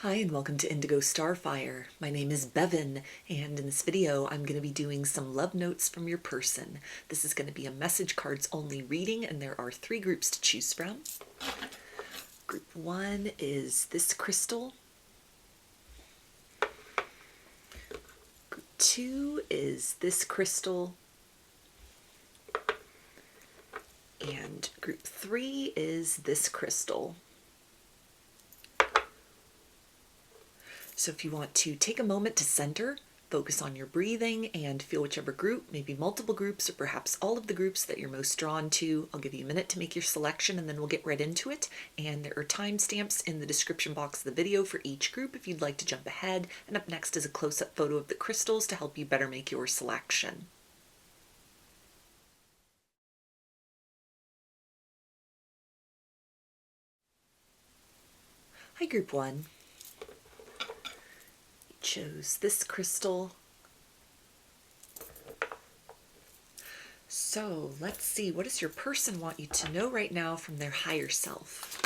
Hi and welcome to Indigo Starfire. My name is Bevin, and in this video I'm going to be doing some love notes from your person. This is going to be a message cards only reading, and there are 3 groups to choose from. Group 1 is this crystal. Group 2 is this crystal. And group 3 is this crystal. So if you want to take a moment to center, focus on your breathing, and feel whichever group, maybe multiple groups, or perhaps all of the groups that you're most drawn to. I'll give you a minute to make your selection, and then we'll get right into it. And there are timestamps in the description box of the video for each group if you'd like to jump ahead. And up next is a close-up photo of the crystals to help you better make your selection. Hi, Group 1. Chose this crystal. So let's see, what does your person want you to know right now from their higher self?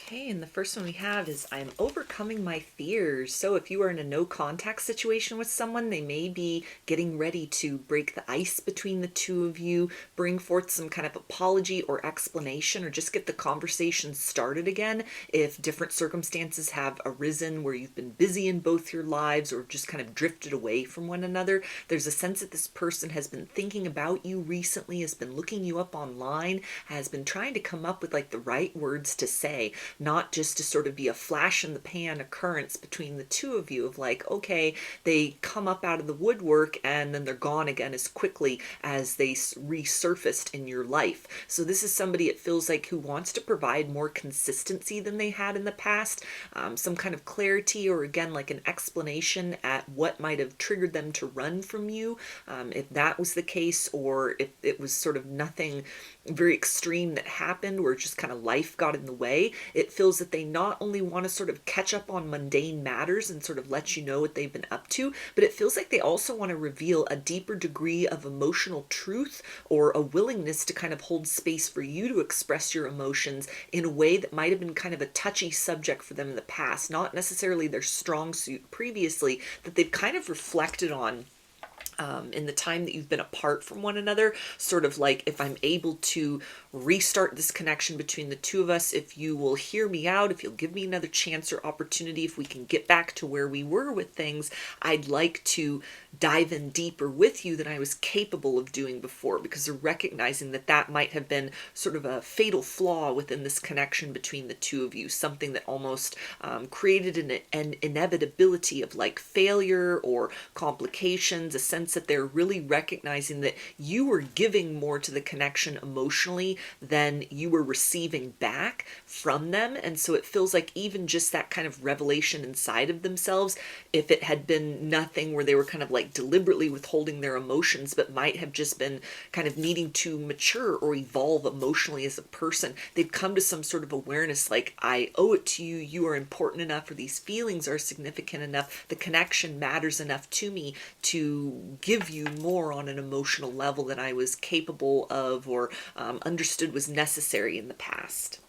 Okay, and the first one we have is I'm overcoming my fears. So if you are in a no contact situation with someone, they may be getting ready to break the ice between the two of you, bring forth some kind of apology or explanation, or just get the conversation started again if different circumstances have arisen where you've been busy in both your lives or just kind of drifted away from one another. There's a sense that this person has been thinking about you recently, has been looking you up online, has been trying to come up with like the right words to say, not just to sort of be a flash in the pan occurrence between the two of you of like, okay, they come up out of the woodwork and then they're gone again as quickly as they resurfaced in your life. So this is somebody, it feels like, who wants to provide more consistency than they had in the past, some kind of clarity, or again, like an explanation at what might have triggered them to run from you, if that was the case, or if it was sort of nothing very extreme that happened where just kind of life got in the way. It feels that they not only want to sort of catch up on mundane matters and sort of let you know what they've been up to, but it feels like they also want to reveal a deeper degree of emotional truth or a willingness to kind of hold space for you to express your emotions in a way that might have been kind of a touchy subject for them in the past, not necessarily their strong suit previously, that they've kind of reflected on in the time that you've been apart from one another, sort of like, if I'm able to restart this connection between the two of us, if you will hear me out, if you'll give me another chance or opportunity, if we can get back to where we were with things, I'd like to dive in deeper with you than I was capable of doing before, because they're recognizing that that might have been sort of a fatal flaw within this connection between the two of you, something that almost created an inevitability of like failure or complications, a sense that they're really recognizing that you were giving more to the connection emotionally than you were receiving back from them. And so it feels like even just that kind of revelation inside of themselves, if it had been nothing where they were kind of like deliberately withholding their emotions, but might have just been kind of needing to mature or evolve emotionally as a person, they've come to some sort of awareness like, I owe it to you, you are important enough, or these feelings are significant enough, the connection matters enough to me to give you more on an emotional level than I was capable of or understood was necessary in the past.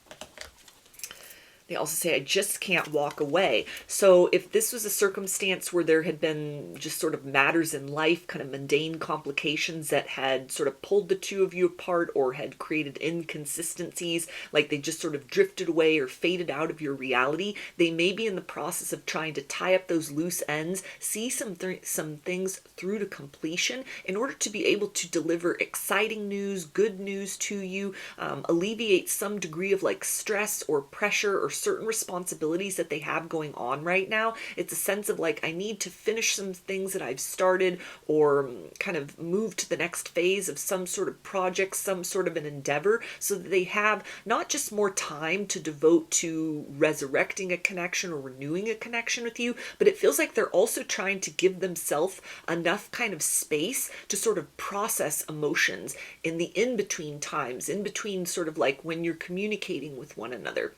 They also say, I just can't walk away. So if this was a circumstance where there had been just sort of matters in life, kind of mundane complications that had sort of pulled the two of you apart or had created inconsistencies, like they just sort of drifted away or faded out of your reality, they may be in the process of trying to tie up those loose ends, see some things through to completion in order to be able to deliver exciting news, good news to you, alleviate some degree of like stress or pressure or certain responsibilities that they have going on right now. It's a sense of like, I need to finish some things that I've started, or kind of move to the next phase of some sort of project, some sort of an endeavor, so that they have not just more time to devote to resurrecting a connection or renewing a connection with you, but it feels like they're also trying to give themselves enough kind of space to sort of process emotions in the in-between times, in between sort of like when you're communicating with one another.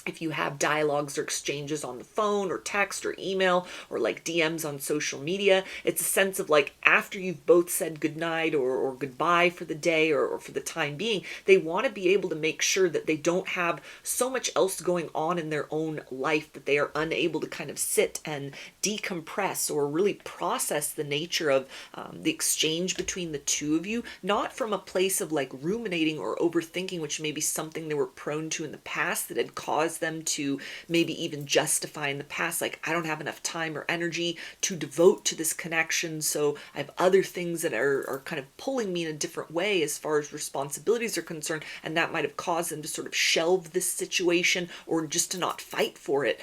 If you have dialogues or exchanges on the phone or text or email or like DMs on social media, it's a sense of like, after you've both said goodnight or goodbye for the day, or for the time being, they want to be able to make sure that they don't have so much else going on in their own life that they are unable to kind of sit and decompress or really process the nature of the exchange between the two of you, not from a place of like ruminating or overthinking, which may be something they were prone to in the past that had caused them to maybe even justify in the past, like, I don't have enough time or energy to devote to this connection, so I have other things that are kind of pulling me in a different way as far as responsibilities are concerned, and that might have caused them to sort of shelve this situation or just to not fight for it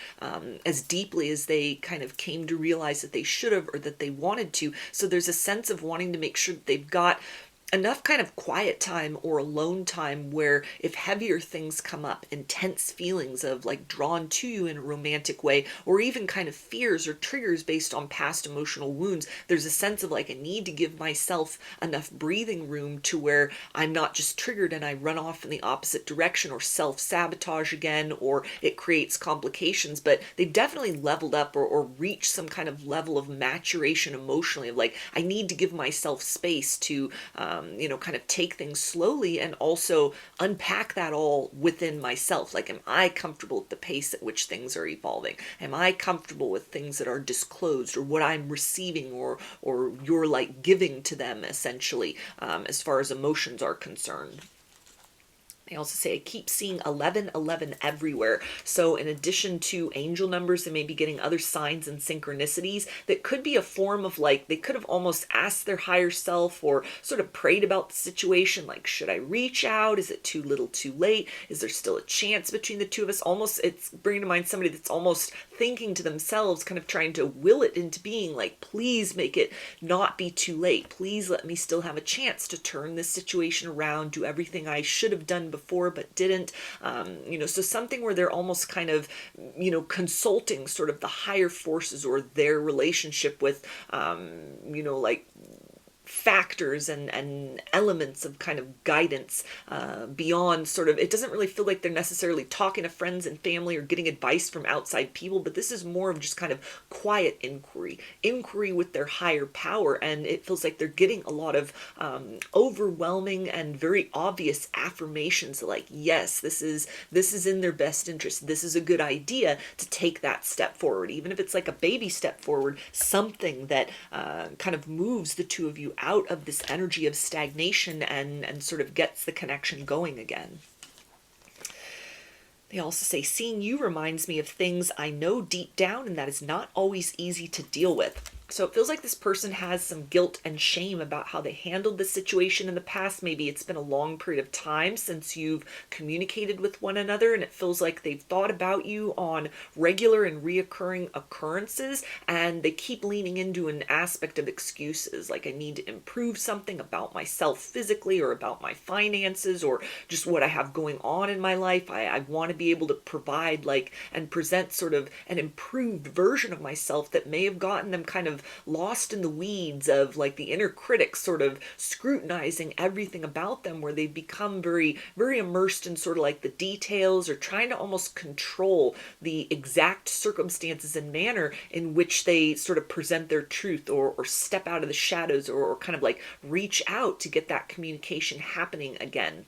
as deeply as they kind of came to realize that they should have, or that they wanted to. So there's a sense of wanting to make sure that they've got enough kind of quiet time or alone time where if heavier things come up, intense feelings of like drawn to you in a romantic way, or even kind of fears or triggers based on past emotional wounds, there's a sense of like, I need to give myself enough breathing room to where I'm not just triggered and I run off in the opposite direction or self-sabotage again, or it creates complications. But they've definitely leveled up or reached some kind of level of maturation emotionally of like, I need to give myself space to kind of take things slowly and also unpack that all within myself. Like, am I comfortable with the pace at which things are evolving? Am I comfortable with things that are disclosed, or what I'm receiving, or you're like giving to them essentially, as far as emotions are concerned? They also say, I keep seeing 1111 everywhere. So in addition to angel numbers, they may be getting other signs and synchronicities that could be a form of like, they could have almost asked their higher self or sort of prayed about the situation. Like, should I reach out? Is it too little too late? Is there still a chance between the two of us? Almost, it's bringing to mind somebody that's almost thinking to themselves, kind of trying to will it into being, like, please make it not be too late. Please let me still have a chance to turn this situation around, do everything I should have done before but didn't. So something where they're almost kind of, consulting sort of the higher forces or their relationship with, like factors and elements of kind of guidance beyond sort of, it doesn't really feel like they're necessarily talking to friends and family or getting advice from outside people, but this is more of just kind of quiet inquiry with their higher power. And it feels like they're getting a lot of overwhelming and very obvious affirmations like, yes, this is in their best interest. This is a good idea to take that step forward, even if it's like a baby step forward, something that kind of moves the two of you out of this energy of stagnation and sort of gets the connection going again. They also say, seeing you reminds me of things I know deep down, and that is not always easy to deal with. So it feels like this person has some guilt and shame about how they handled the situation in the past. Maybe it's been a long period of time since you've communicated with one another, and it feels like they've thought about you on regular and reoccurring occurrences, and they keep leaning into an aspect of excuses, like, I need to improve something about myself physically, or about my finances, or just what I have going on in my life. I want to be able to provide and present sort of an improved version of myself that may have gotten them kind of lost in the weeds of like the inner critic sort of scrutinizing everything about them, where they've become very, very immersed in sort of like the details, or trying to almost control the exact circumstances and manner in which they sort of present their truth, or step out of the shadows, or kind of like reach out to get that communication happening again.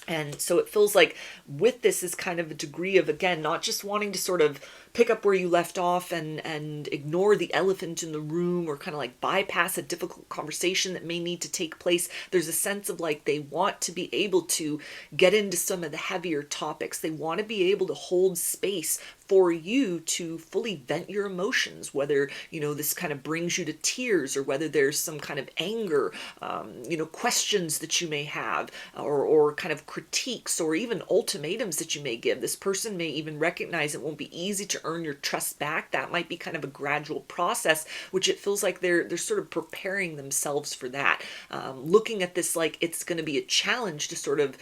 And so it feels like with this is kind of a degree of, again, not just wanting to sort of pick up where you left off and ignore the elephant in the room, or kind of like bypass a difficult conversation that may need to take place. There's a sense of like, they want to be able to get into some of the heavier topics. They want to be able to hold space for you to fully vent your emotions, whether, this kind of brings you to tears, or whether there's some kind of anger, questions that you may have, or kind of critiques, or even ultimatums that you may give. This person may even recognize it won't be easy to earn your trust back. That might be kind of a gradual process, which it feels like they're sort of preparing themselves for that. Looking at this like it's going to be a challenge to sort of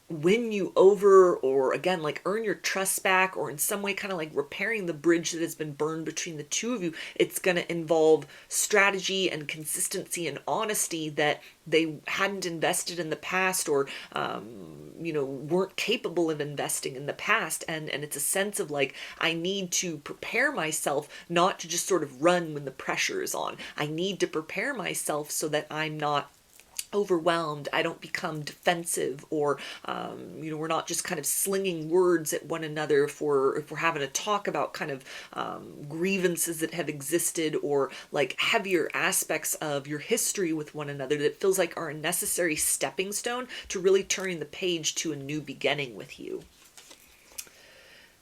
win you over, or again, like earn your trust back, or in some way kind of like repairing the bridge that has been burned between the two of you. It's going to involve strategy and consistency and honesty that they hadn't invested in the past, or weren't capable of investing in the past. And it's a sense of like, I need to prepare myself not to just sort of run when the pressure is on. I need to prepare myself so that I'm not overwhelmed, I don't become defensive, or we're not just kind of slinging words at one another if we're having a talk about kind of grievances that have existed, or like heavier aspects of your history with one another that feels like are a necessary stepping stone to really turning the page to a new beginning with you.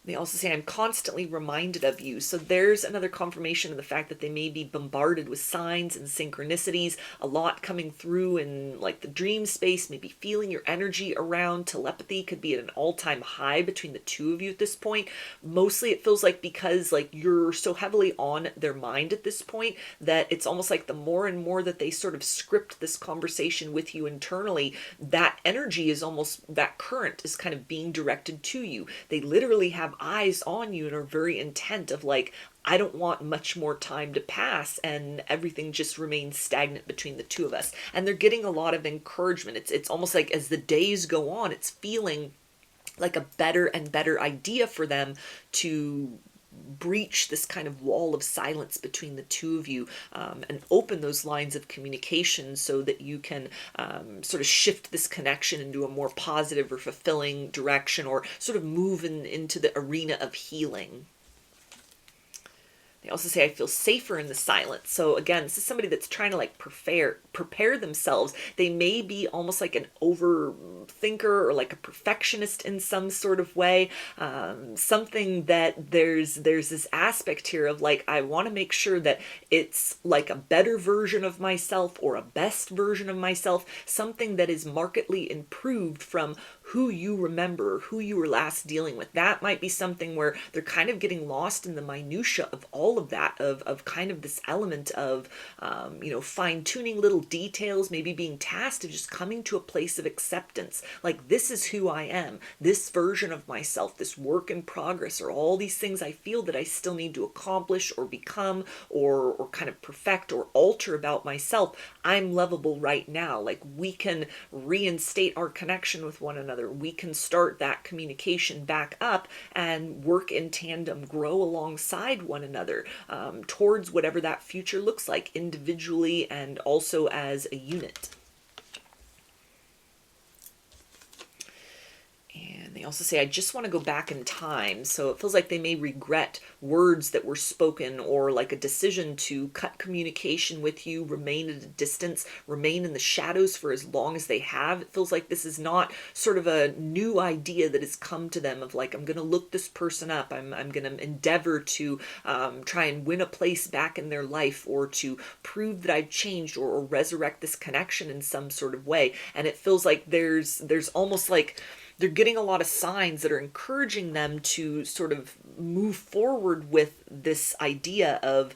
They also say, I'm constantly reminded of you. So there's another confirmation of the fact that they may be bombarded with signs and synchronicities, a lot coming through in like the dream space, maybe feeling your energy around. Telepathy could be at an all-time high between the two of you at this point. Mostly it feels like because like you're so heavily on their mind at this point that it's almost like the more and more that they sort of script this conversation with you internally, that energy is almost, that current is kind of being directed to you. They literally have eyes on you and are very intent of like, I don't want much more time to pass and everything just remains stagnant between the two of us. And they're getting a lot of encouragement. It's almost like as the days go on, it's feeling like a better and better idea for them to breach this kind of wall of silence between the two of you, and open those lines of communication so that you can sort of shift this connection into a more positive or fulfilling direction, or sort of move into the arena of healing. They also say, I feel safer in the silence. So again, this is somebody that's trying to like prepare themselves. They may be almost like an overthinker or like a perfectionist in some sort of way. Something that there's this aspect here of like, I want to make sure that it's like a better version of myself, or a best version of myself, something that is markedly improved from who you remember, who you were last dealing with. That might be something where they're kind of getting lost in the minutia of all of that, of kind of this element of, fine-tuning little details, maybe being tasked to just coming to a place of acceptance. Like, this is who I am, this version of myself, this work in progress, or all these things I feel that I still need to accomplish or become, or kind of perfect or alter about myself. I'm lovable right now. Like, we can reinstate our connection with one another. We can start that communication back up and work in tandem, grow alongside one another, towards whatever that future looks like, individually and also as a unit. And they also say, I just want to go back in time. So it feels like they may regret words that were spoken, or like a decision to cut communication with you, remain at a distance, remain in the shadows for as long as they have. It feels like this is not sort of a new idea that has come to them of like, I'm going to look this person up. I'm going to endeavor to try and win a place back in their life, or to prove that I've changed, or resurrect this connection in some sort of way. And it feels like there's almost like they're getting a lot of signs that are encouraging them to sort of move forward with this idea of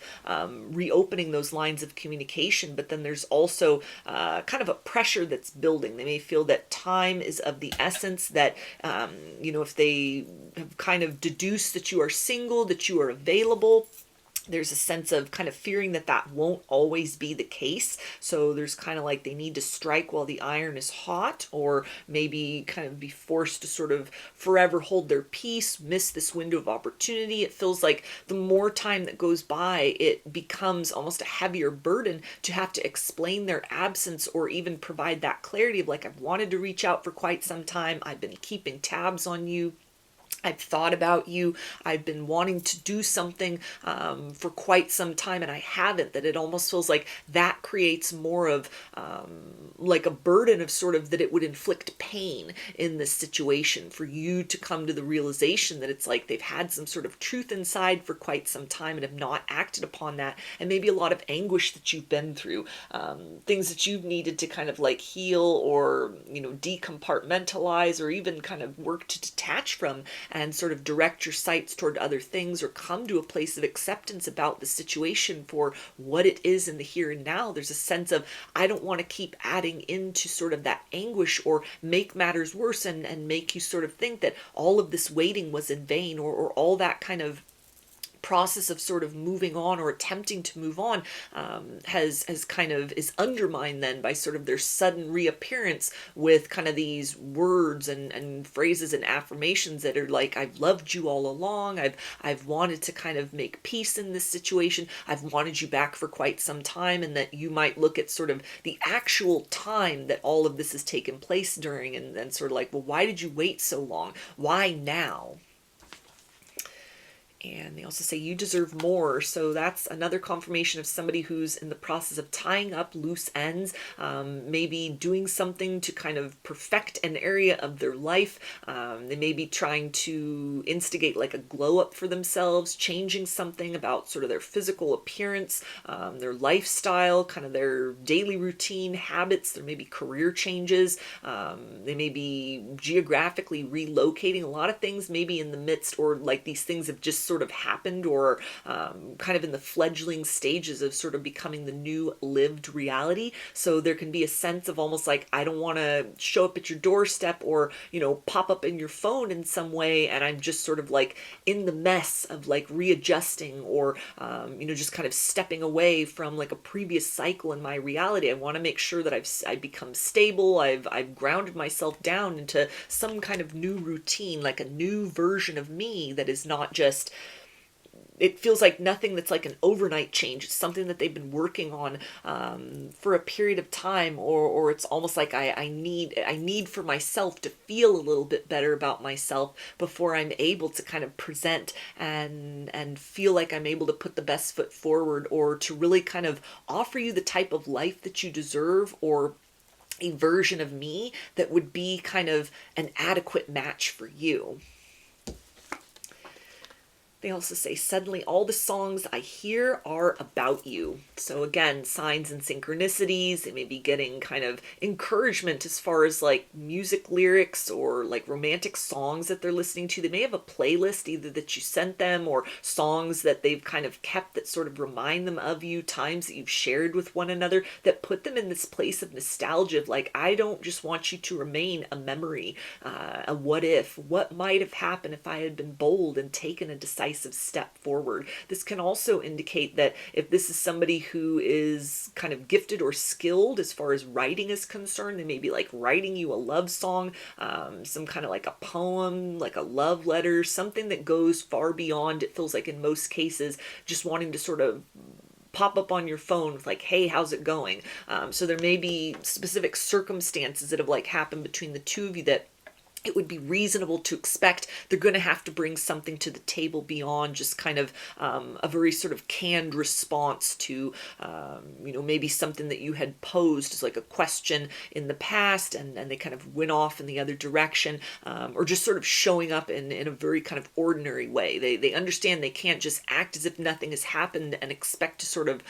reopening those lines of communication. But then there's also kind of a pressure that's building. They may feel that time is of the essence, that, if they have kind of deduced that you are single, that you are available, there's a sense of kind of fearing that that won't always be the case. So there's kind of like they need to strike while the iron is hot, or maybe kind of be forced to sort of forever hold their peace, miss this window of opportunity. It feels like the more time that goes by, it becomes almost a heavier burden to have to explain their absence, or even provide that clarity of like, I've wanted to reach out for quite some time. I've been keeping tabs on you. I've thought about you. I've been wanting to do something for quite some time and I haven't. That it almost feels like that creates more of like a burden of sort of that it would inflict pain in this situation for you to come to the realization that it's like they've had some sort of truth inside for quite some time and have not acted upon that. And maybe a lot of anguish that you've been through, things that you've needed to kind of like heal or, decompartmentalize or even kind of work to detach from, and sort of direct your sights toward other things or come to a place of acceptance about the situation for what it is in the here and now. There's a sense of, I don't want to keep adding into sort of that anguish or make matters worse and make you sort of think that all of this waiting was in vain, or all that kind of process of sort of moving on or attempting to move on has kind of is undermined then by sort of their sudden reappearance with kind of these words and phrases and affirmations that are like, I've loved you all along. I've wanted to kind of make peace in this situation. I've wanted you back for quite some time. And that you might look at sort of the actual time that all of this has taken place during and then sort of like, well, why did you wait so long? Why now? And they also say you deserve more. So that's another confirmation of somebody who's in the process of tying up loose ends, maybe doing something to kind of perfect an area of their life. They may be trying to instigate like a glow up for themselves, changing something about sort of their physical appearance, their lifestyle, kind of their daily routine habits. There may be career changes. They may be geographically relocating. A lot of things maybe in the midst, or like these things have just sort of happened, or kind of in the fledgling stages of sort of becoming the new lived reality. So there can be a sense of almost like, I don't want to show up at your doorstep or, pop up in your phone in some way. And I'm just sort of like in the mess of like readjusting or, just kind of stepping away from like a previous cycle in my reality. I want to make sure that I've become stable. I've grounded myself down into some kind of new routine, like a new version of me that is not just, it feels like nothing that's like an overnight change. It's something that they've been working on for a period of time, or it's almost like I need for myself to feel a little bit better about myself before I'm able to kind of present and feel like I'm able to put the best foot forward, or to really kind of offer you the type of life that you deserve, or a version of me that would be kind of an adequate match for you. They also say, suddenly all the songs I hear are about you. So again, signs and synchronicities. They may be getting kind of encouragement as far as like music lyrics or like romantic songs that they're listening to. They may have a playlist either that you sent them or songs that they've kind of kept that sort of remind them of you, times that you've shared with one another, that put them in this place of nostalgia of like, I don't just want you to remain a memory, a what if, what might have happened if I had been bold and taken a decisive step forward. This can also indicate that if this is somebody who is kind of gifted or skilled as far as writing is concerned, they may be like writing you a love song, some kind of like a poem, like a love letter, something that goes far beyond, it feels like in most cases, just wanting to sort of pop up on your phone with like, hey, how's it going? So there may be specific circumstances that have like happened between the two of you that it would be reasonable to expect they're going to have to bring something to the table beyond just kind of a very sort of canned response to, maybe something that you had posed as like a question in the past, and they kind of went off in the other direction, or just sort of showing up in a very kind of ordinary way. They understand they can't just act as if nothing has happened and expect to sort of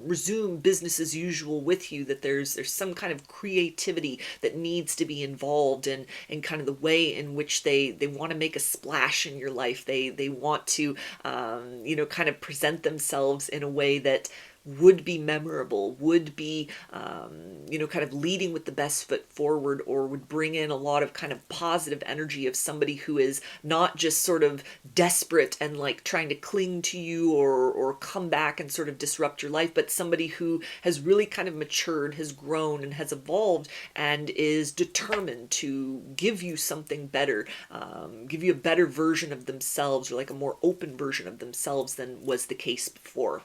resume business as usual with you, that there's some kind of creativity that needs to be involved in kind of the way in which they want to make a splash in your life. They want to, kind of present themselves in a way that would be memorable, would be, kind of leading with the best foot forward, or would bring in a lot of kind of positive energy of somebody who is not just sort of desperate and like trying to cling to you or come back and sort of disrupt your life, but somebody who has really kind of matured, has grown and has evolved and is determined to give you something better, give you a better version of themselves, or like a more open version of themselves than was the case before.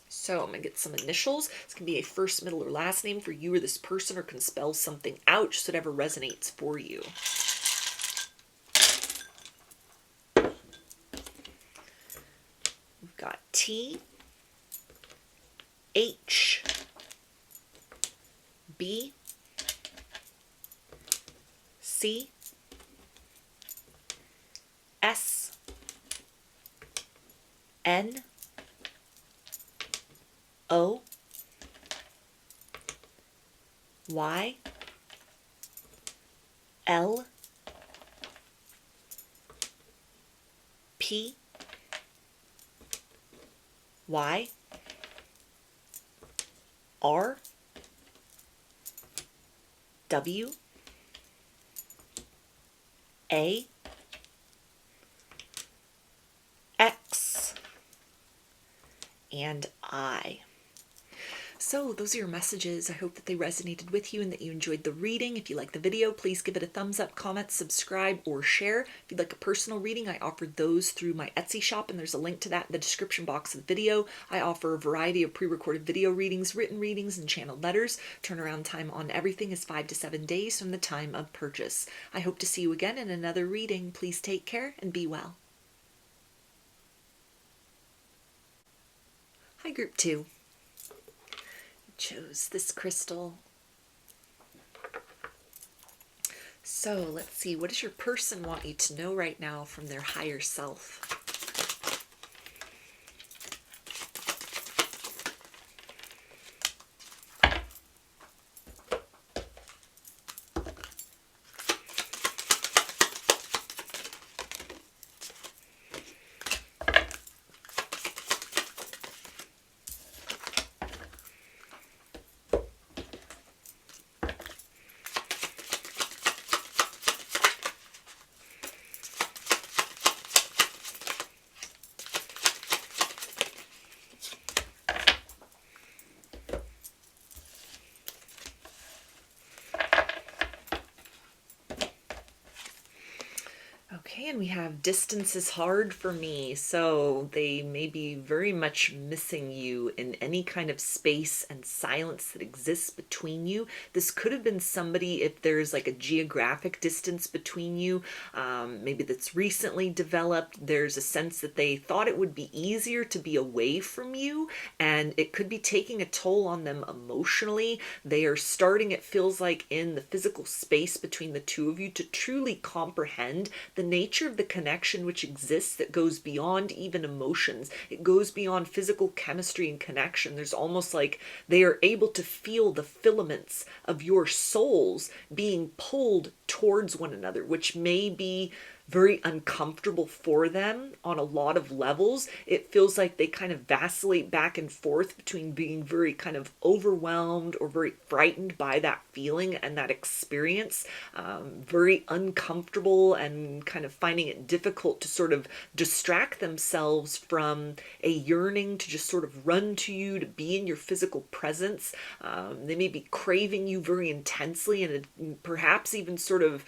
So I'm going to get some initials. This can be a first, middle, or last name for you or this person, or can spell something out, just whatever resonates for you. got T, H, B, C, S, N, O, Y, L, P, Y, R, W, A, X, and I. So those are your messages. I hope that they resonated with you and that you enjoyed the reading. If you like the video, please give it a thumbs up, comment, subscribe, or share. If you'd like a personal reading, I offer those through my Etsy shop, and there's a link to that in the description box of the video. I offer a variety of pre-recorded video readings, written readings, and channeled letters. Turnaround time on everything is 5 to 7 days from the time of purchase. I hope to see you again in another reading. Please take care and be well. Hi, Group 2. Chose this crystal. So let's see, what does your person want you to know right now from their higher self? Okay, and we have distance is hard for me. So they may be very much missing you in any kind of space and silence that exists between you. This could have been somebody, if there's like a geographic distance between you, maybe that's recently developed. There's a sense that they thought it would be easier to be away from you, and it could be taking a toll on them emotionally. They are starting, it feels like, in the physical space between the two of you to truly comprehend the nature of the connection which exists that goes beyond even emotions. It goes beyond physical chemistry and connection. There's almost like they are able to feel the filaments of your souls being pulled towards one another, which may be very uncomfortable for them on a lot of levels. It feels like they kind of vacillate back and forth between being very kind of overwhelmed or very frightened by that feeling and that experience, very uncomfortable and kind of finding it difficult to sort of distract themselves from a yearning to just sort of run to you, to be in your physical presence. They may be craving you very intensely and perhaps even sort of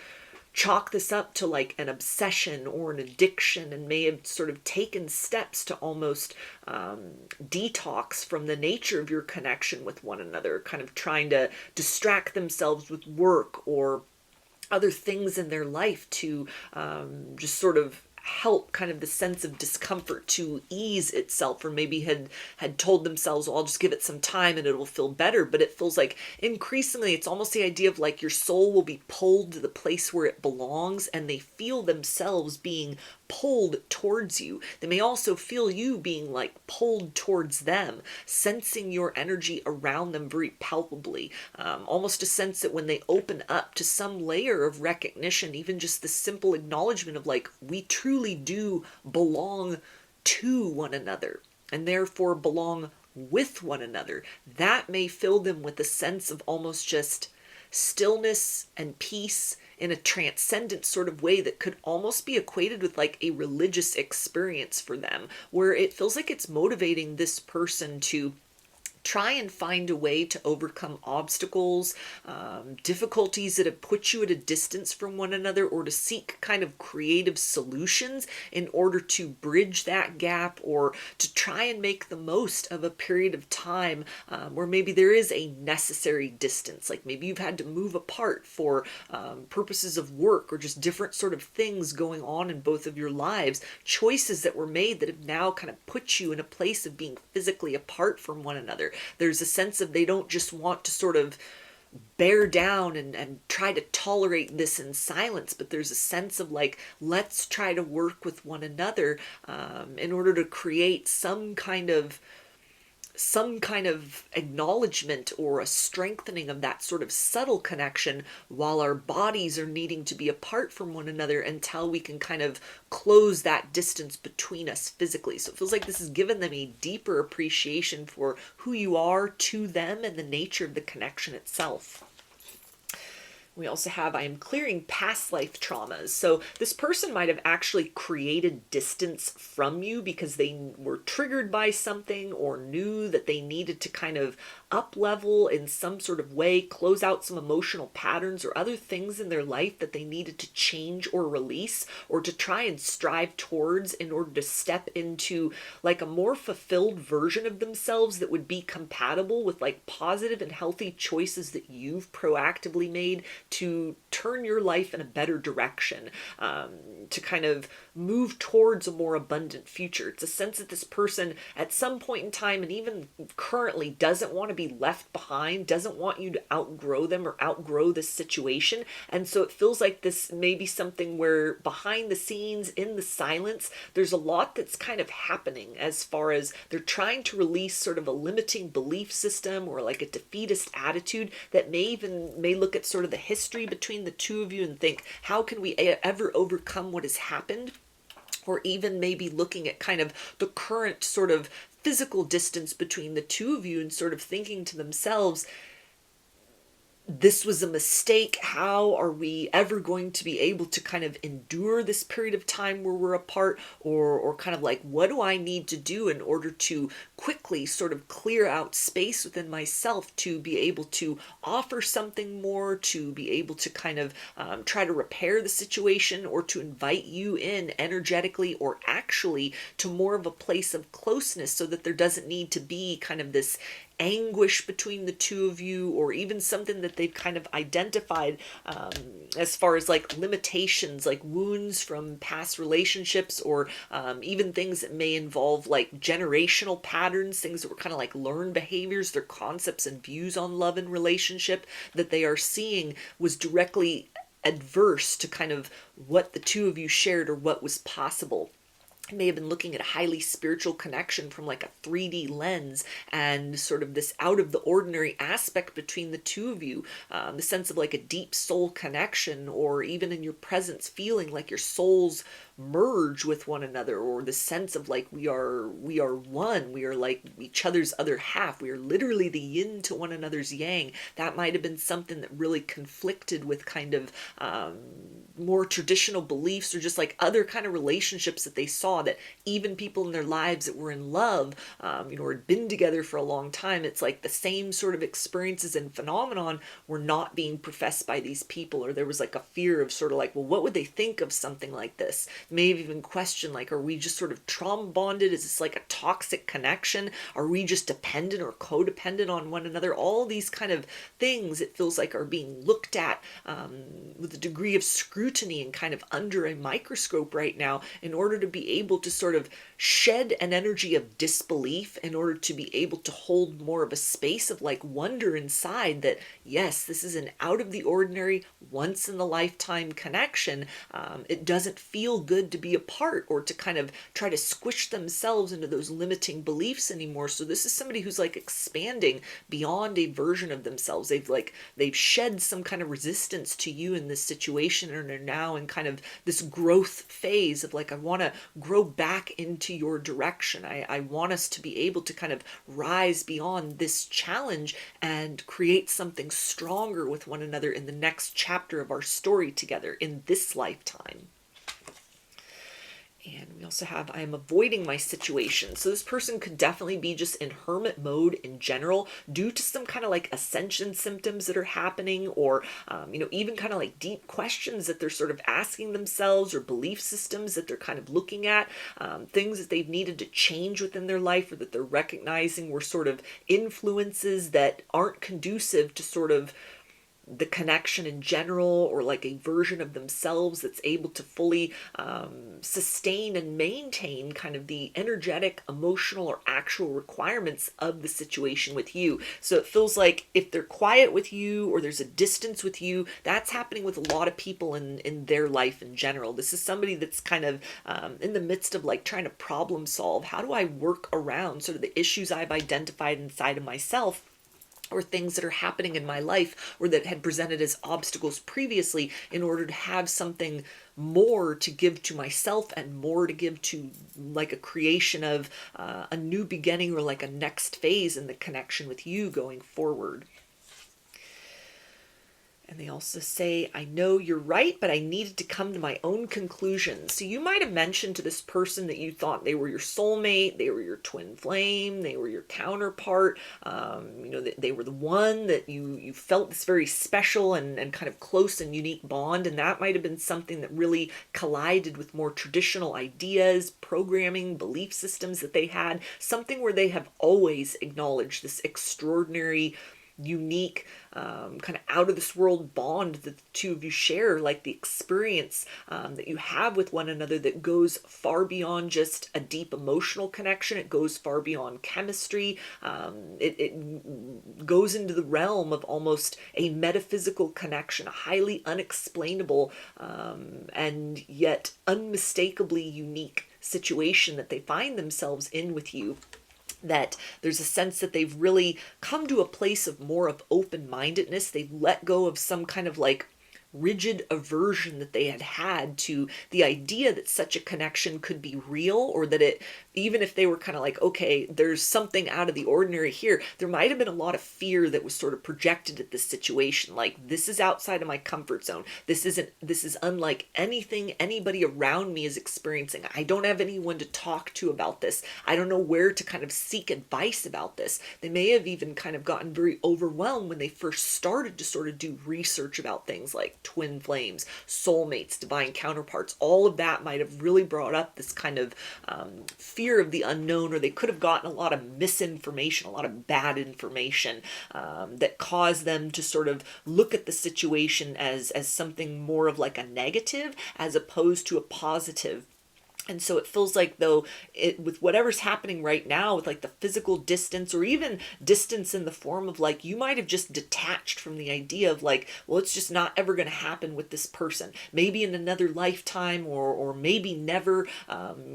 chalk this up to like an obsession or an addiction, and may have sort of taken steps to almost detox from the nature of your connection with one another, kind of trying to distract themselves with work or other things in their life to just sort of help kind of the sense of discomfort to ease itself, or maybe had told themselves, well, I'll just give it some time and it'll feel better. But it feels like increasingly it's almost the idea of like your soul will be pulled to the place where it belongs, and they feel themselves being pulled towards you. They may also feel you being like pulled towards them, sensing your energy around them very palpably. Almost a sense that when they open up to some layer of recognition, even just the simple acknowledgement of like, we truly do belong to one another and therefore belong with one another, that may fill them with a sense of almost just stillness and peace in a transcendent sort of way that could almost be equated with like a religious experience for them, where it feels like it's motivating this person to try and find a way to overcome obstacles, difficulties that have put you at a distance from one another, or to seek kind of creative solutions in order to bridge that gap, or to try and make the most of a period of time where maybe there is a necessary distance. Like maybe you've had to move apart for purposes of work, or just different sort of things going on in both of your lives, choices that were made that have now kind of put you in a place of being physically apart from one another. There's a sense of they don't just want to sort of bear down and try to tolerate this in silence, but there's a sense of like, let's try to work with one another in order to create some kind of acknowledgement or a strengthening of that sort of subtle connection, while our bodies are needing to be apart from one another until we can kind of close that distance between us physically. So it feels like this has given them a deeper appreciation for who you are to them and the nature of the connection itself. We also have, I am clearing past life traumas. So this person might have actually created distance from you because they were triggered by something, or knew that they needed to kind of up level in some sort of way, close out some emotional patterns or other things in their life that they needed to change or release, or to try and strive towards in order to step into like a more fulfilled version of themselves that would be compatible with like positive and healthy choices that you've proactively made to turn your life in a better direction, to kind of move towards a more abundant future. It's a sense that this person at some point in time, and even currently, doesn't want to be left behind, doesn't want you to outgrow them or outgrow this situation. And so it feels like this may be something where behind the scenes, in the silence, there's a lot that's kind of happening as far as they're trying to release sort of a limiting belief system or like a defeatist attitude that may look at sort of the history between the two of you and think, how can we ever overcome what has happened? Or even maybe looking at kind of the current sort of physical distance between the two of you and sort of thinking to themselves, this was a mistake. How are we ever going to be able to kind of endure this period of time where we're apart? Or kind of like, what do I need to do in order to quickly sort of clear out space within myself to be able to offer something more, to be able to kind of try to repair the situation, or to invite you in energetically or actually to more of a place of closeness, so that there doesn't need to be kind of this anguish between the two of you, or even something that they've kind of identified as far as like limitations, like wounds from past relationships, or even things that may involve like generational patterns, things that were kind of like learned behaviors, their concepts and views on love and relationship that they are seeing was directly adverse to kind of what the two of you shared or what was possible. May have been looking at a highly spiritual connection from like a 3D lens, and sort of this out of the ordinary aspect between the two of you, the sense of like a deep soul connection, or even in your presence feeling like your souls merge with one another, or the sense of like we are one, we are like each other's other half, we are literally the yin to one another's yang. That might have been something that really conflicted with kind of more traditional beliefs, or just like other kind of relationships that they saw, that even people in their lives that were in love, or had been together for a long time, it's like the same sort of experiences and phenomenon were not being professed by these people, or there was like a fear of sort of like, well, what would they think of something like this? Maybe even question like, are we just sort of trauma bonded? Is this like a toxic connection? Are we just dependent or codependent on one another? All these kind of things, it feels like, are being looked at with a degree of scrutiny and kind of under a microscope right now, in order to be able to sort of shed an energy of disbelief, in order to be able to hold more of a space of like wonder inside that, yes, this is an out of the ordinary, once in a lifetime connection. It doesn't feel good to be apart, or to kind of try to squish themselves into those limiting beliefs anymore. So this is somebody who's like expanding beyond a version of themselves. They've shed some kind of resistance to you in this situation, and are now in kind of this growth phase of like, I want to grow back into your direction. I want us to be able to kind of rise beyond this challenge and create something stronger with one another in the next chapter of our story together in this lifetime. And we also have, I am avoiding my situation. So this person could definitely be just in hermit mode in general due to some kind of like ascension symptoms that are happening, or, even kind of like deep questions that they're sort of asking themselves, or belief systems that they're kind of looking at, things that they've needed to change within their life, or that they're recognizing were sort of influences that aren't conducive to sort of the connection in general, or like a version of themselves that's able to fully sustain and maintain kind of the energetic, emotional, or actual requirements of the situation with you. So it feels like if they're quiet with you, or there's a distance with you, that's happening with a lot of people in their life in general. This is somebody that's kind of in the midst of like trying to problem solve. How do I work around sort of the issues I've identified inside of myself, or things that are happening in my life, or that had presented as obstacles previously, in order to have something more to give to myself, and more to give to like a creation of a new beginning, or like a next phase in the connection with you going forward. And they also say, I know you're right, but I needed to come to my own conclusions. So you might have mentioned to this person that you thought they were your soulmate, they were your twin flame, they were your counterpart, that they were the one that you felt this very special and kind of close and unique bond. And that might have been something that really collided with more traditional ideas, programming, belief systems that they had, something where they have always acknowledged this extraordinary, unique, kind of out of this world bond that the two of you share, like the experience that you have with one another that goes far beyond just a deep emotional connection. It goes far beyond chemistry. It goes into the realm of almost a metaphysical connection, a highly unexplainable and yet unmistakably unique situation that they find themselves in with you. That there's a sense that they've really come to a place of more of open-mindedness. They've let go of some kind of like rigid aversion that they had to the idea that such a connection could be real, or that it, even if they were kind of like, okay, there's something out of the ordinary here, there might have been a lot of fear that was sort of projected at this situation. Like, this is outside of my comfort zone. This is unlike anything anybody around me is experiencing. I don't have anyone to talk to about this. I don't know where to kind of seek advice about this. They may have even kind of gotten very overwhelmed when they first started to sort of do research about things like twin flames, soulmates, divine counterparts. All of that might have really brought up this kind of fear of the unknown, or they could have gotten a lot of misinformation, a lot of bad information that caused them to sort of look at the situation as something more of like a negative as opposed to a positive. And so it feels like, though, with whatever's happening right now, with like the physical distance, or even distance in the form of like, you might have just detached from the idea of like, well, it's just not ever going to happen with this person. Maybe in another lifetime, or maybe never.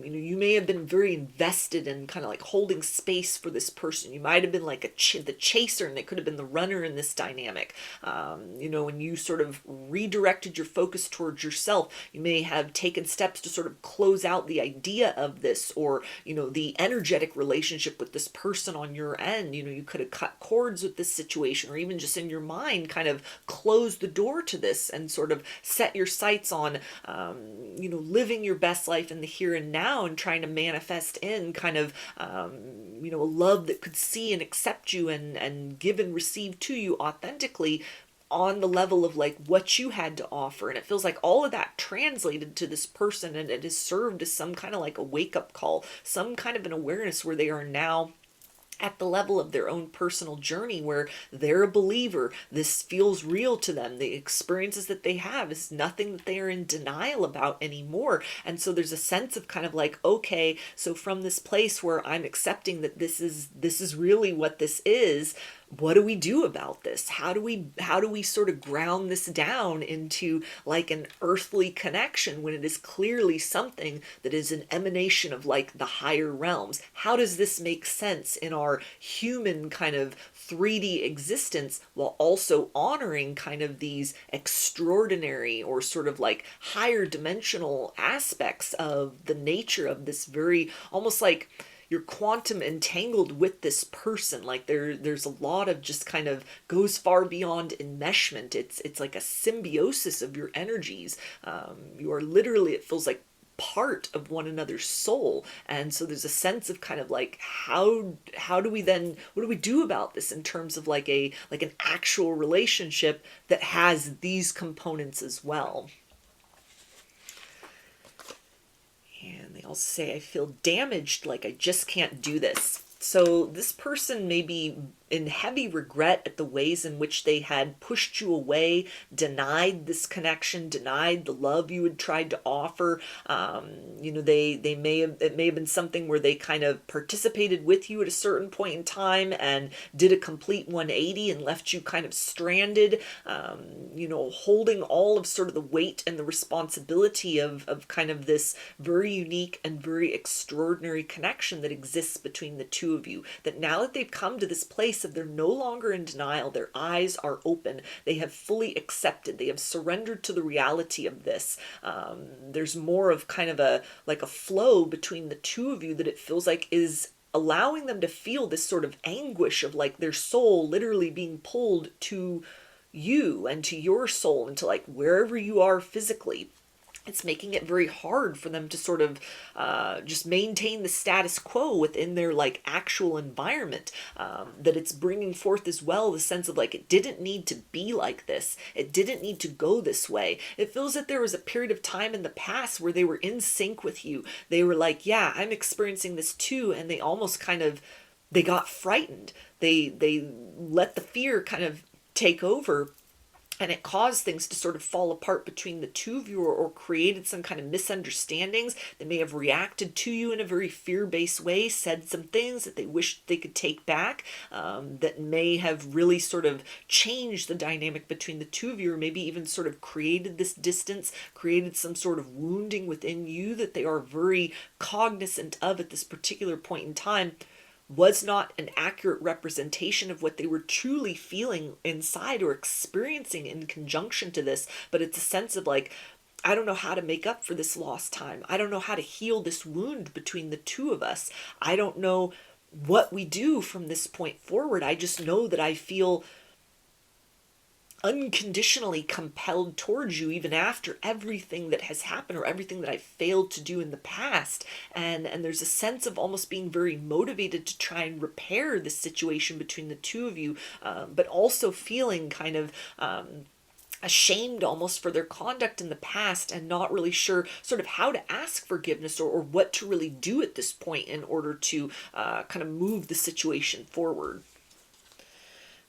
You may have been very invested in kind of like holding space for this person. You might have been like the chaser, and they could have been the runner in this dynamic. When you sort of redirected your focus towards yourself, you may have taken steps to sort of close out the idea of this, or the energetic relationship with this person on your end. You could have cut cords with this situation, or even just in your mind kind of close the door to this and sort of set your sights on living your best life in the here and now, and trying to manifest in kind of a love that could see and accept you, and give and receive to you authentically, on the level of like what you had to offer. And it feels like all of that translated to this person, and it has served as some kind of like a wake-up call, some kind of an awareness where they are now at the level of their own personal journey, where they're a believer. This feels real to them. The experiences that they have is nothing that they are in denial about anymore. And so there's a sense of kind of like, okay, so from this place where I'm accepting that this is really what this is, what do we do about this? How do we sort of ground this down into like an earthly connection, when it is clearly something that is an emanation of like the higher realms? How does this make sense in our human kind of 3D existence, while also honoring kind of these extraordinary, or sort of like higher dimensional aspects of the nature of this very, almost like you're quantum entangled with this person. Like there's a lot of just kind of goes far beyond enmeshment. It's like a symbiosis of your energies. You are literally, it feels like, part of one another's soul. And so there's a sense of kind of like, how do we then, what do we do about this in terms of like an actual relationship that has these components as well. And they also say, I feel damaged, like I just can't do this. So this person may be in heavy regret at the ways in which they had pushed you away, denied this connection, denied the love you had tried to offer. They may have, it may have been something where they kind of participated with you at a certain point in time and did a complete 180 and left you kind of stranded, holding all of sort of the weight and the responsibility of kind of this very unique and very extraordinary connection that exists between the two of you. That now that they've come to this place of they're no longer in denial, their eyes are open, they have fully accepted, they have surrendered to the reality of this. There's more of kind of a flow between the two of you that it feels like is allowing them to feel this sort of anguish of like their soul literally being pulled to you and to your soul and to like wherever you are physically. It's making it very hard for them to sort of just maintain the status quo within their like actual environment. That it's bringing forth as well the sense of like it didn't need to be like this. It didn't need to go this way. It feels that there was a period of time in the past where they were in sync with you. They were like, yeah, I'm experiencing this too. And they almost kind of, they got frightened. They let the fear kind of take over. And it caused things to sort of fall apart between the two of you, or created some kind of misunderstandings. They may have reacted to you in a very fear-based way, said some things that they wished they could take back, that may have really sort of changed the dynamic between the two of you, or maybe even sort of created this distance, created some sort of wounding within you that they are very cognizant of at this particular point in time. Was not an accurate representation of what they were truly feeling inside or experiencing in conjunction to this. But it's a sense of like, I don't know how to make up for this lost time. I don't know how to heal this wound between the two of us. I don't know what we do from this point forward. I just know that I feel unconditionally compelled towards you even after everything that has happened or everything that I failed to do in the past. And there's a sense of almost being very motivated to try and repair the situation between the two of you, but also feeling kind of ashamed almost for their conduct in the past and not really sure sort of how to ask forgiveness or what to really do at this point in order to kind of move the situation forward.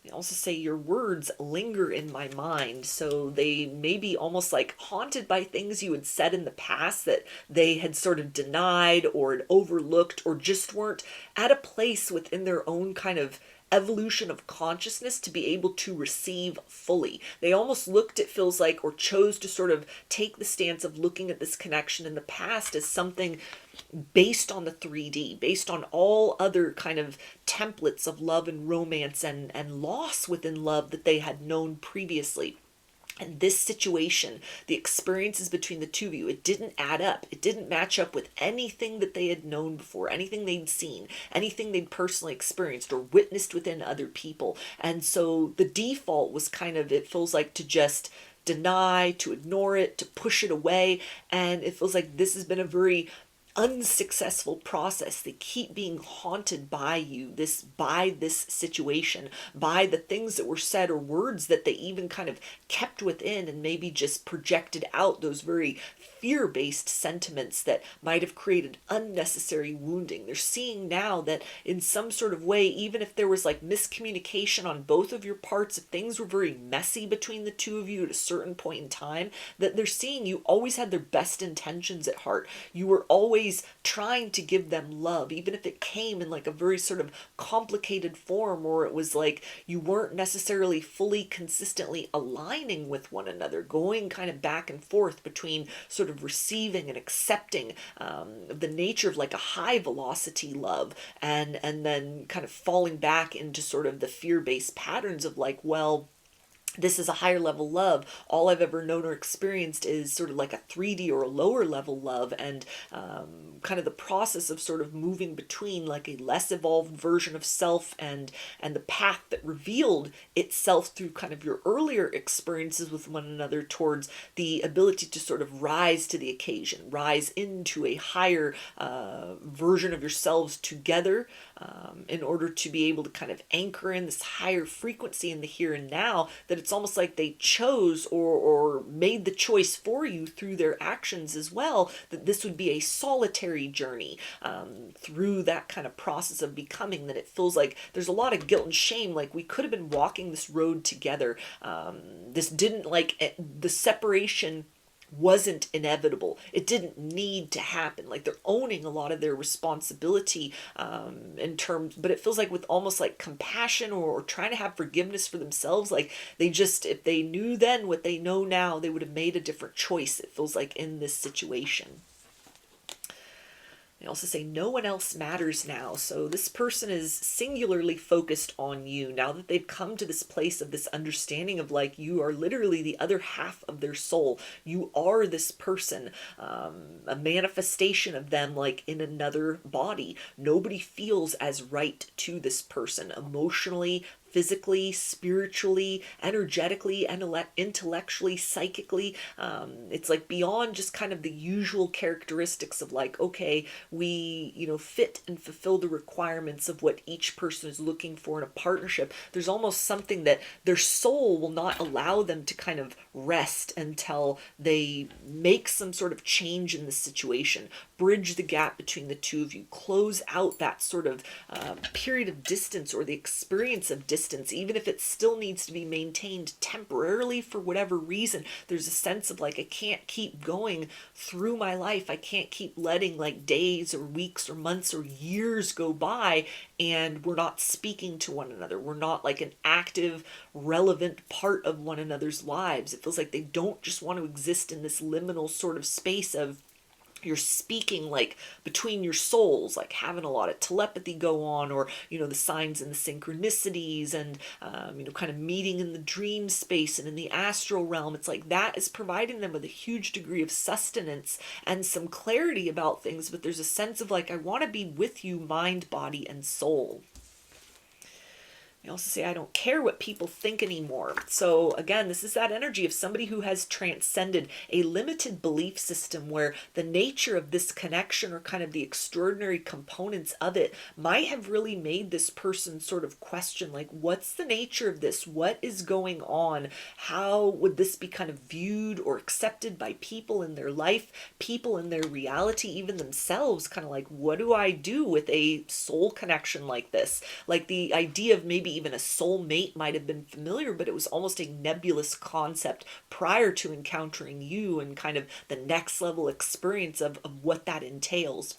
They also say your words linger in my mind. So they may be almost like haunted by things you had said in the past that they had sort of denied or had overlooked, or just weren't at a place within their own kind of evolution of consciousness to be able to receive fully. They almost looked, it feels like, or chose to sort of take the stance of looking at this connection in the past as something based on the 3D, based on all other kind of templates of love and romance and loss within love that they had known previously. And this situation, the experiences between the two of you, it didn't add up. It didn't match up with anything that they had known before, anything they'd seen, anything they'd personally experienced or witnessed within other people. And so the default was kind of, it feels like, to just deny, to ignore it, to push it away. And it feels like this has been a very unsuccessful process. They keep being haunted by you, by this situation, by the things that were said or words that they even kind of kept within and maybe just projected out, those very fear-based sentiments that might have created unnecessary wounding. They're seeing now that in some sort of way, even if there was like miscommunication on both of your parts, if things were very messy between the two of you at a certain point in time, that they're seeing you always had their best intentions at heart. You were always trying to give them love, even if it came in like a very sort of complicated form, or it was like you weren't necessarily fully consistently aligning with one another, going kind of back and forth between sort of receiving and accepting the nature of like a high velocity love, and then kind of falling back into sort of the fear-based patterns of like, well, this is a higher level love. All I've ever known or experienced is sort of like a 3D or a lower level love, and kind of the process of sort of moving between like a less evolved version of self and the path that revealed itself through kind of your earlier experiences with one another towards the ability to sort of rise to the occasion, rise into a higher version of yourselves together, in order to be able to kind of anchor in this higher frequency in the here and now, that it's almost like they chose or made the choice for you through their actions as well, that this would be a solitary journey through that kind of process of becoming, that it feels like there's a lot of guilt and shame, like we could have been walking this road together. This didn't like the separation wasn't inevitable. It didn't need to happen. Like they're owning a lot of their responsibility in terms, but it feels like with almost like compassion or trying to have forgiveness for themselves. Like they just, if they knew then what they know now, they would have made a different choice. It feels like in this situation. They also say no one else matters now. So this person is singularly focused on you now that they've come to this place of this understanding of like you are literally the other half of their soul. You are this person, a manifestation of them like in another body. Nobody feels as right to this person emotionally, physically, spiritually, energetically, and intellectually, psychically. It's like beyond just kind of the usual characteristics of like, okay, we, fit and fulfill the requirements of what each person is looking for in a partnership. There's almost something that their soul will not allow them to kind of rest until they make some sort of change in the situation, bridge the gap between the two of you, close out that sort of period of distance or the experience of distance, even if it still needs to be maintained temporarily for whatever reason. There's a sense of like, I can't keep going through my life. I can't keep letting like days or weeks or months or years go by and we're not speaking to one another. We're not like an active, relevant part of one another's lives. It feels like they don't just want to exist in this liminal sort of space of you're speaking like between your souls, like having a lot of telepathy go on, or the signs and the synchronicities, and kind of meeting in the dream space and in the astral realm. It's like that is providing them with a huge degree of sustenance and some clarity about things, but there's a sense of like, I want to be with you mind, body, and soul. I also say, I don't care what people think anymore. So again, this is that energy of somebody who has transcended a limited belief system where the nature of this connection or kind of the extraordinary components of it might have really made this person sort of question, like, what's the nature of this? What is going on? How would this be kind of viewed or accepted by people in their life, people in their reality, even themselves? Kind of like, what do I do with a soul connection like this? Like the idea of maybe even a soulmate might have been familiar, but it was almost a nebulous concept prior to encountering you and kind of the next level experience of what that entails.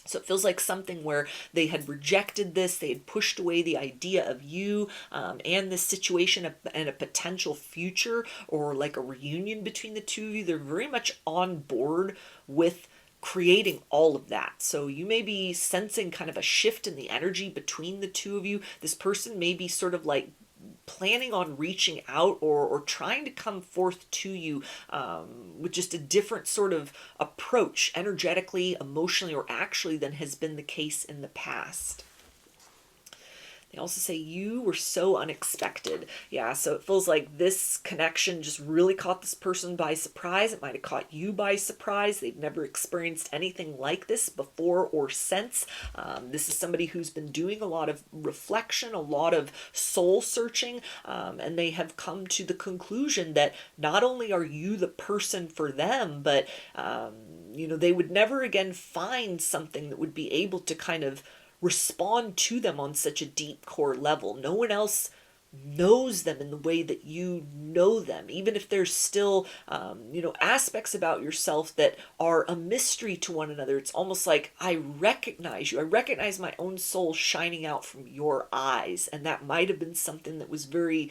So it feels like something where they had rejected this, they had pushed away the idea of you and this situation and a potential future or like a reunion between the two of you. They're very much on board with creating all of that. So you may be sensing kind of a shift in the energy between the two of you. This person may be sort of like planning on reaching out or trying to come forth to you with just a different sort of approach energetically, emotionally, or actually than has been the case in the past. They also say you were so unexpected. Yeah, so it feels like this connection just really caught this person by surprise. It might have caught you by surprise. They've never experienced anything like this before or since. This is somebody who's been doing a lot of reflection, a lot of soul searching, and they have come to the conclusion that not only are you the person for them, but they would never again find something that would be able to kind of respond to them on such a deep core level. No one else knows them in the way that you know them, even if there's still aspects about yourself that are a mystery to one another. It's almost like I recognize you. I recognize my own soul shining out from your eyes, and that might have been something that was very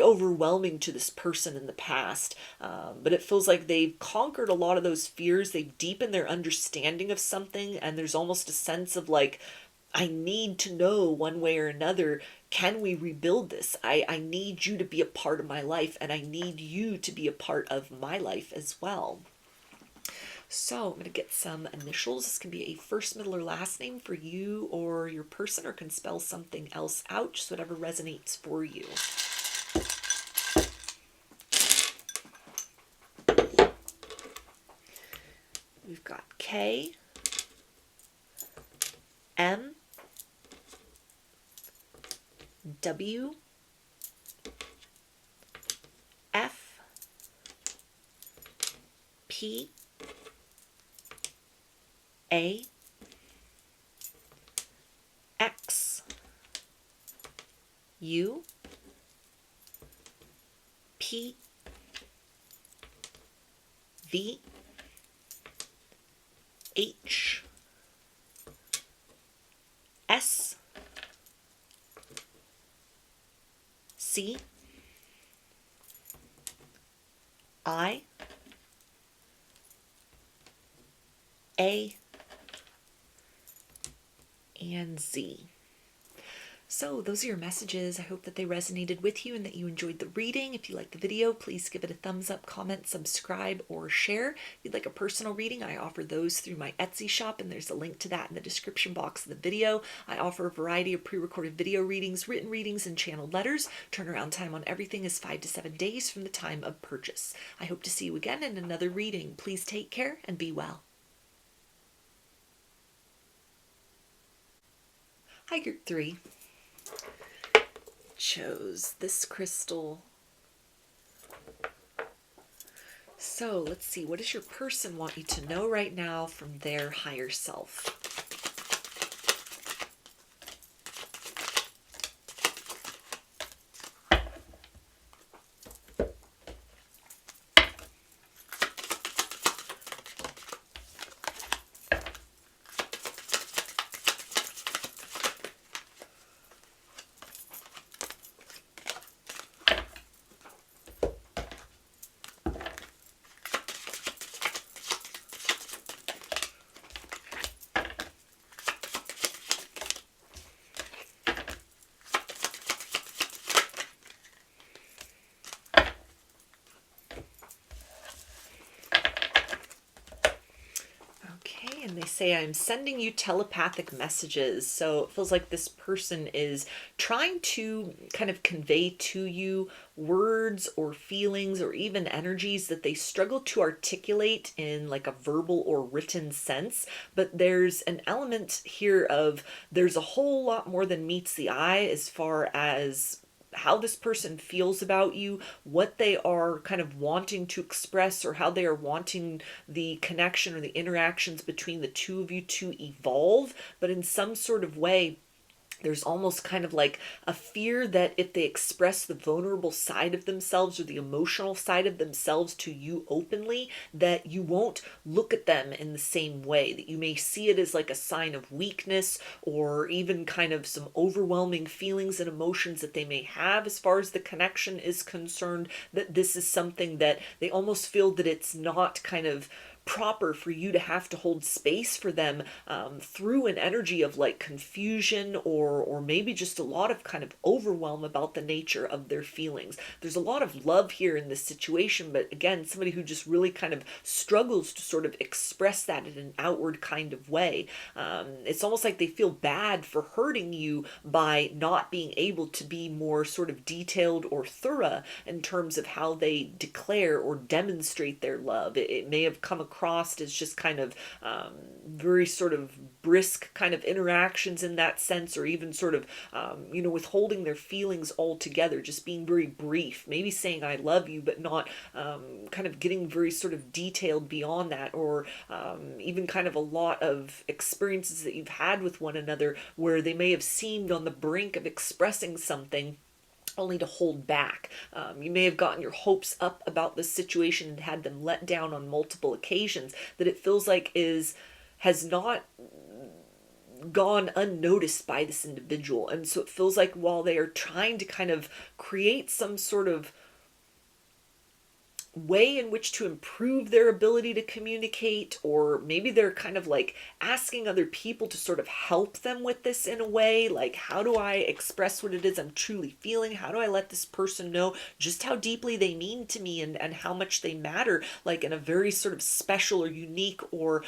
overwhelming to this person in the past, but it feels like they've conquered a lot of those fears. They've deepened their understanding of something, and there's almost a sense of like, I need to know one way or another, can we rebuild this? I need you to be a part of my life, and I need you to be a part of my life as well. So I'm going to get some initials. This can be a first, middle, or last name for you or your person, or can spell something else out, just whatever resonates for you. We've got K, M, W, F, P, A, X, U, P, V, H, S, C, I, A, and Z. So those are your messages. I hope that they resonated with you and that you enjoyed the reading. If you liked the video, please give it a thumbs up, comment, subscribe, or share. If you'd like a personal reading, I offer those through my Etsy shop, and there's a link to that in the description box of the video. I offer a variety of pre-recorded video readings, written readings, and channeled letters. Turnaround time on everything is 5 to 7 days from the time of purchase. I hope to see you again in another reading. Please take care and be well. Hi, Group 3. Chose this crystal. So let's see, what does your person want you to know right now from their higher self? And they say, I'm sending you telepathic messages. So it feels like this person is trying to kind of convey to you words or feelings or even energies that they struggle to articulate in like a verbal or written sense. But there's an element here of there's a whole lot more than meets the eye as far as how this person feels about you, what they are kind of wanting to express, or how they are wanting the connection or the interactions between the two of you to evolve. But in some sort of way, there's almost kind of like a fear that if they express the vulnerable side of themselves or the emotional side of themselves to you openly, that you won't look at them in the same way, that you may see it as like a sign of weakness, or even kind of some overwhelming feelings and emotions that they may have as far as the connection is concerned, that this is something that they almost feel that it's not kind of proper for you to have to hold space for them through an energy of like confusion or maybe just a lot of kind of overwhelm about the nature of their feelings. There's a lot of love here in this situation, but again, somebody who just really kind of struggles to sort of express that in an outward kind of way. It's almost like they feel bad for hurting you by not being able to be more sort of detailed or thorough in terms of how they declare or demonstrate their love. It may have come across as just kind of very sort of brisk kind of interactions in that sense, or even sort of withholding their feelings altogether, just being very brief, maybe saying I love you, but not kind of getting very sort of detailed beyond that, or even kind of a lot of experiences that you've had with one another where they may have seemed on the brink of expressing something only to hold back. You may have gotten your hopes up about this situation and had them let down on multiple occasions, that it feels like has not gone unnoticed by this individual. And so it feels like while they are trying to kind of create some sort of way in which to improve their ability to communicate, or maybe they're kind of like asking other people to sort of help them with this in a way, like, how do I express what it is I'm truly feeling? How do I let this person know just how deeply they mean to me, and how much they matter, like in a very sort of special or unique or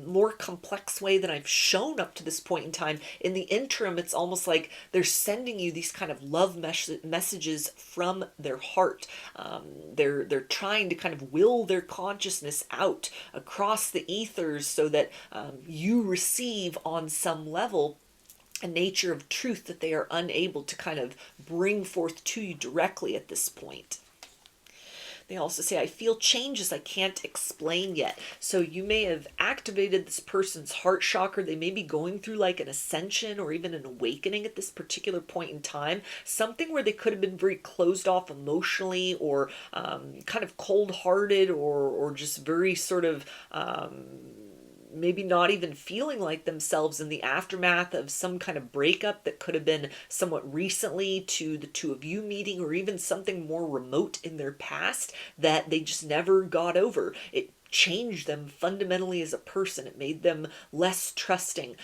more complex way than I've shown up to this point in time. In the interim, it's almost like they're sending you these kind of love messages from their heart. They're trying to kind of will their consciousness out across the ethers so that you receive on some level a nature of truth that they are unable to kind of bring forth to you directly at this point. They also say, I feel changes I can't explain yet. So you may have activated this person's heart chakra. They may be going through like an ascension or even an awakening at this particular point in time. Something where they could have been very closed off emotionally, or kind of cold-hearted, or just very sort of maybe not even feeling like themselves in the aftermath of some kind of breakup that could have been somewhat recently to the two of you meeting, or even something more remote in their past that they just never got over. It changed them fundamentally as a person. It made them less trusting,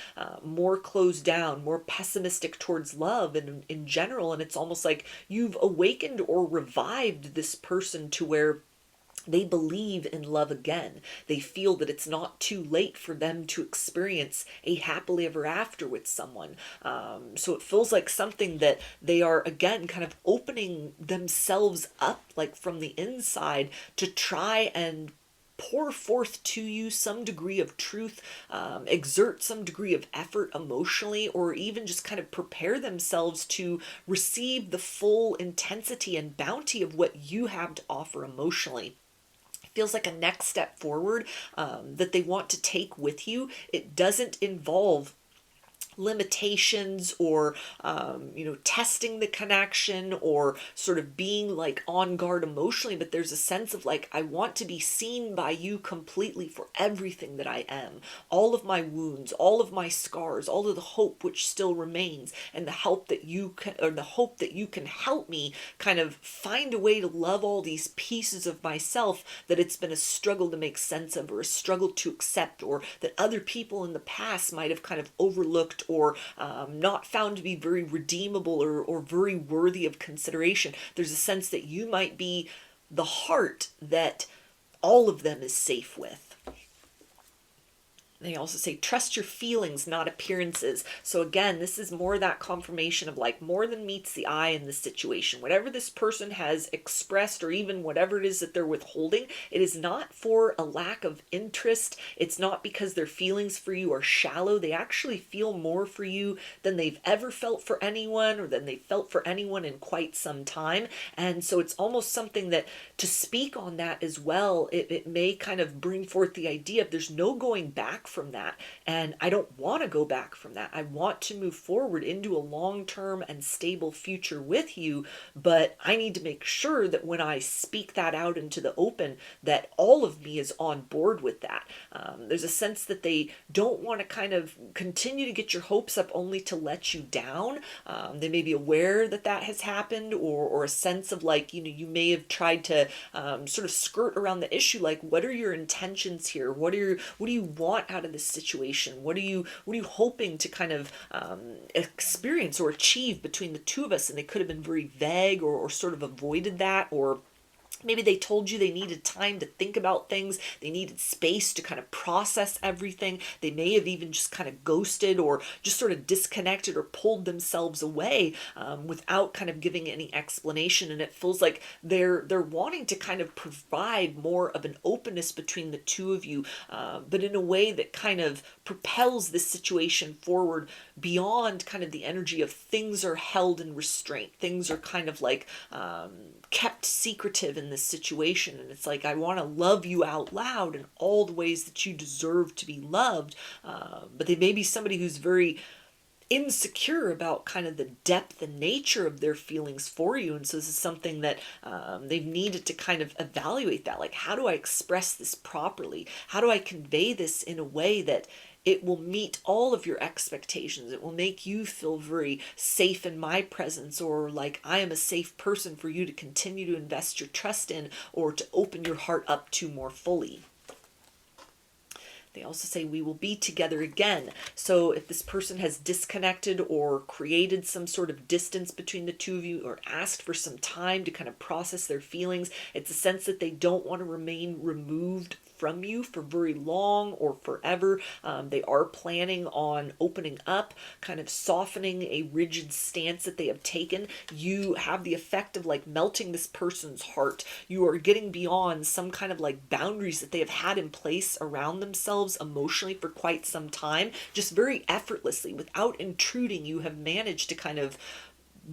more closed down, more pessimistic towards love and in general. And it's almost like you've awakened or revived this person to where they believe in love again. They feel that it's not too late for them to experience a happily ever after with someone. So it feels like something that they are, again, kind of opening themselves up, like from the inside, to try and pour forth to you some degree of truth, exert some degree of effort emotionally, or even just kind of prepare themselves to receive the full intensity and bounty of what you have to offer emotionally. Feels like a next step forward that they want to take with you. It doesn't involve limitations or testing the connection or sort of being like on guard emotionally, but there's a sense of like, I want to be seen by you completely for everything that I am, all of my wounds, all of my scars, all of the hope which still remains, and the help that you can, or the hope that you can help me kind of find a way to love all these pieces of myself that it's been a struggle to make sense of, or a struggle to accept, or that other people in the past might have kind of overlooked or not found to be very redeemable or very worthy of consideration. There's a sense that you might be the heart that all of them is safe with. They also say, trust your feelings, not appearances. So again, this is more that confirmation of like more than meets the eye in this situation. Whatever this person has expressed, or even whatever it is that they're withholding, it is not for a lack of interest. It's not because their feelings for you are shallow. They actually feel more for you than they've ever felt for anyone, or than they've felt for anyone in quite some time. And so it's almost something that, to speak on that as well, it may kind of bring forth the idea of there's no going back from that, and I don't want to go back from that. I want to move forward into a long-term and stable future with you, but I need to make sure that when I speak that out into the open, that all of me is on board with that. There's a sense that they don't want to kind of continue to get your hopes up only to let you down. They may be aware that that has happened, or a sense of like, you may have tried to sort of skirt around the issue, like, what are your intentions here? What do you want out of this situation? What are you hoping to kind of experience or achieve between the two of us? And they could have been very vague, or sort of avoided that, or maybe they told you they needed time to think about things. They needed space to kind of process everything. They may have even just kind of ghosted, or just sort of disconnected, or pulled themselves away without kind of giving any explanation. And it feels like they're wanting to kind of provide more of an openness between the two of you, but in a way that kind of propels this situation forward beyond kind of the energy of things are held in restraint. Things are kind of like kept secretive in this situation, and it's like, I want to love you out loud in all the ways that you deserve to be loved, but they may be somebody who's very insecure about kind of the depth and nature of their feelings for you. And so this is something that they've needed to kind of evaluate that, like, how do I express this properly? How do I convey this in a way that it will meet all of your expectations. It will make you feel very safe in my presence, or like I am a safe person for you to continue to invest your trust in, or to open your heart up to more fully. They also say we will be together again. So if this person has disconnected or created some sort of distance between the two of you, or asked for some time to kind of process their feelings, it's a sense that they don't want to remain removed from you for very long or forever. They are planning on opening up, kind of softening a rigid stance that they have taken. You have the effect of like melting this person's heart. You are getting beyond some kind of like boundaries that they have had in place around themselves emotionally for quite some time. Just very effortlessly, without intruding, you have managed to kind of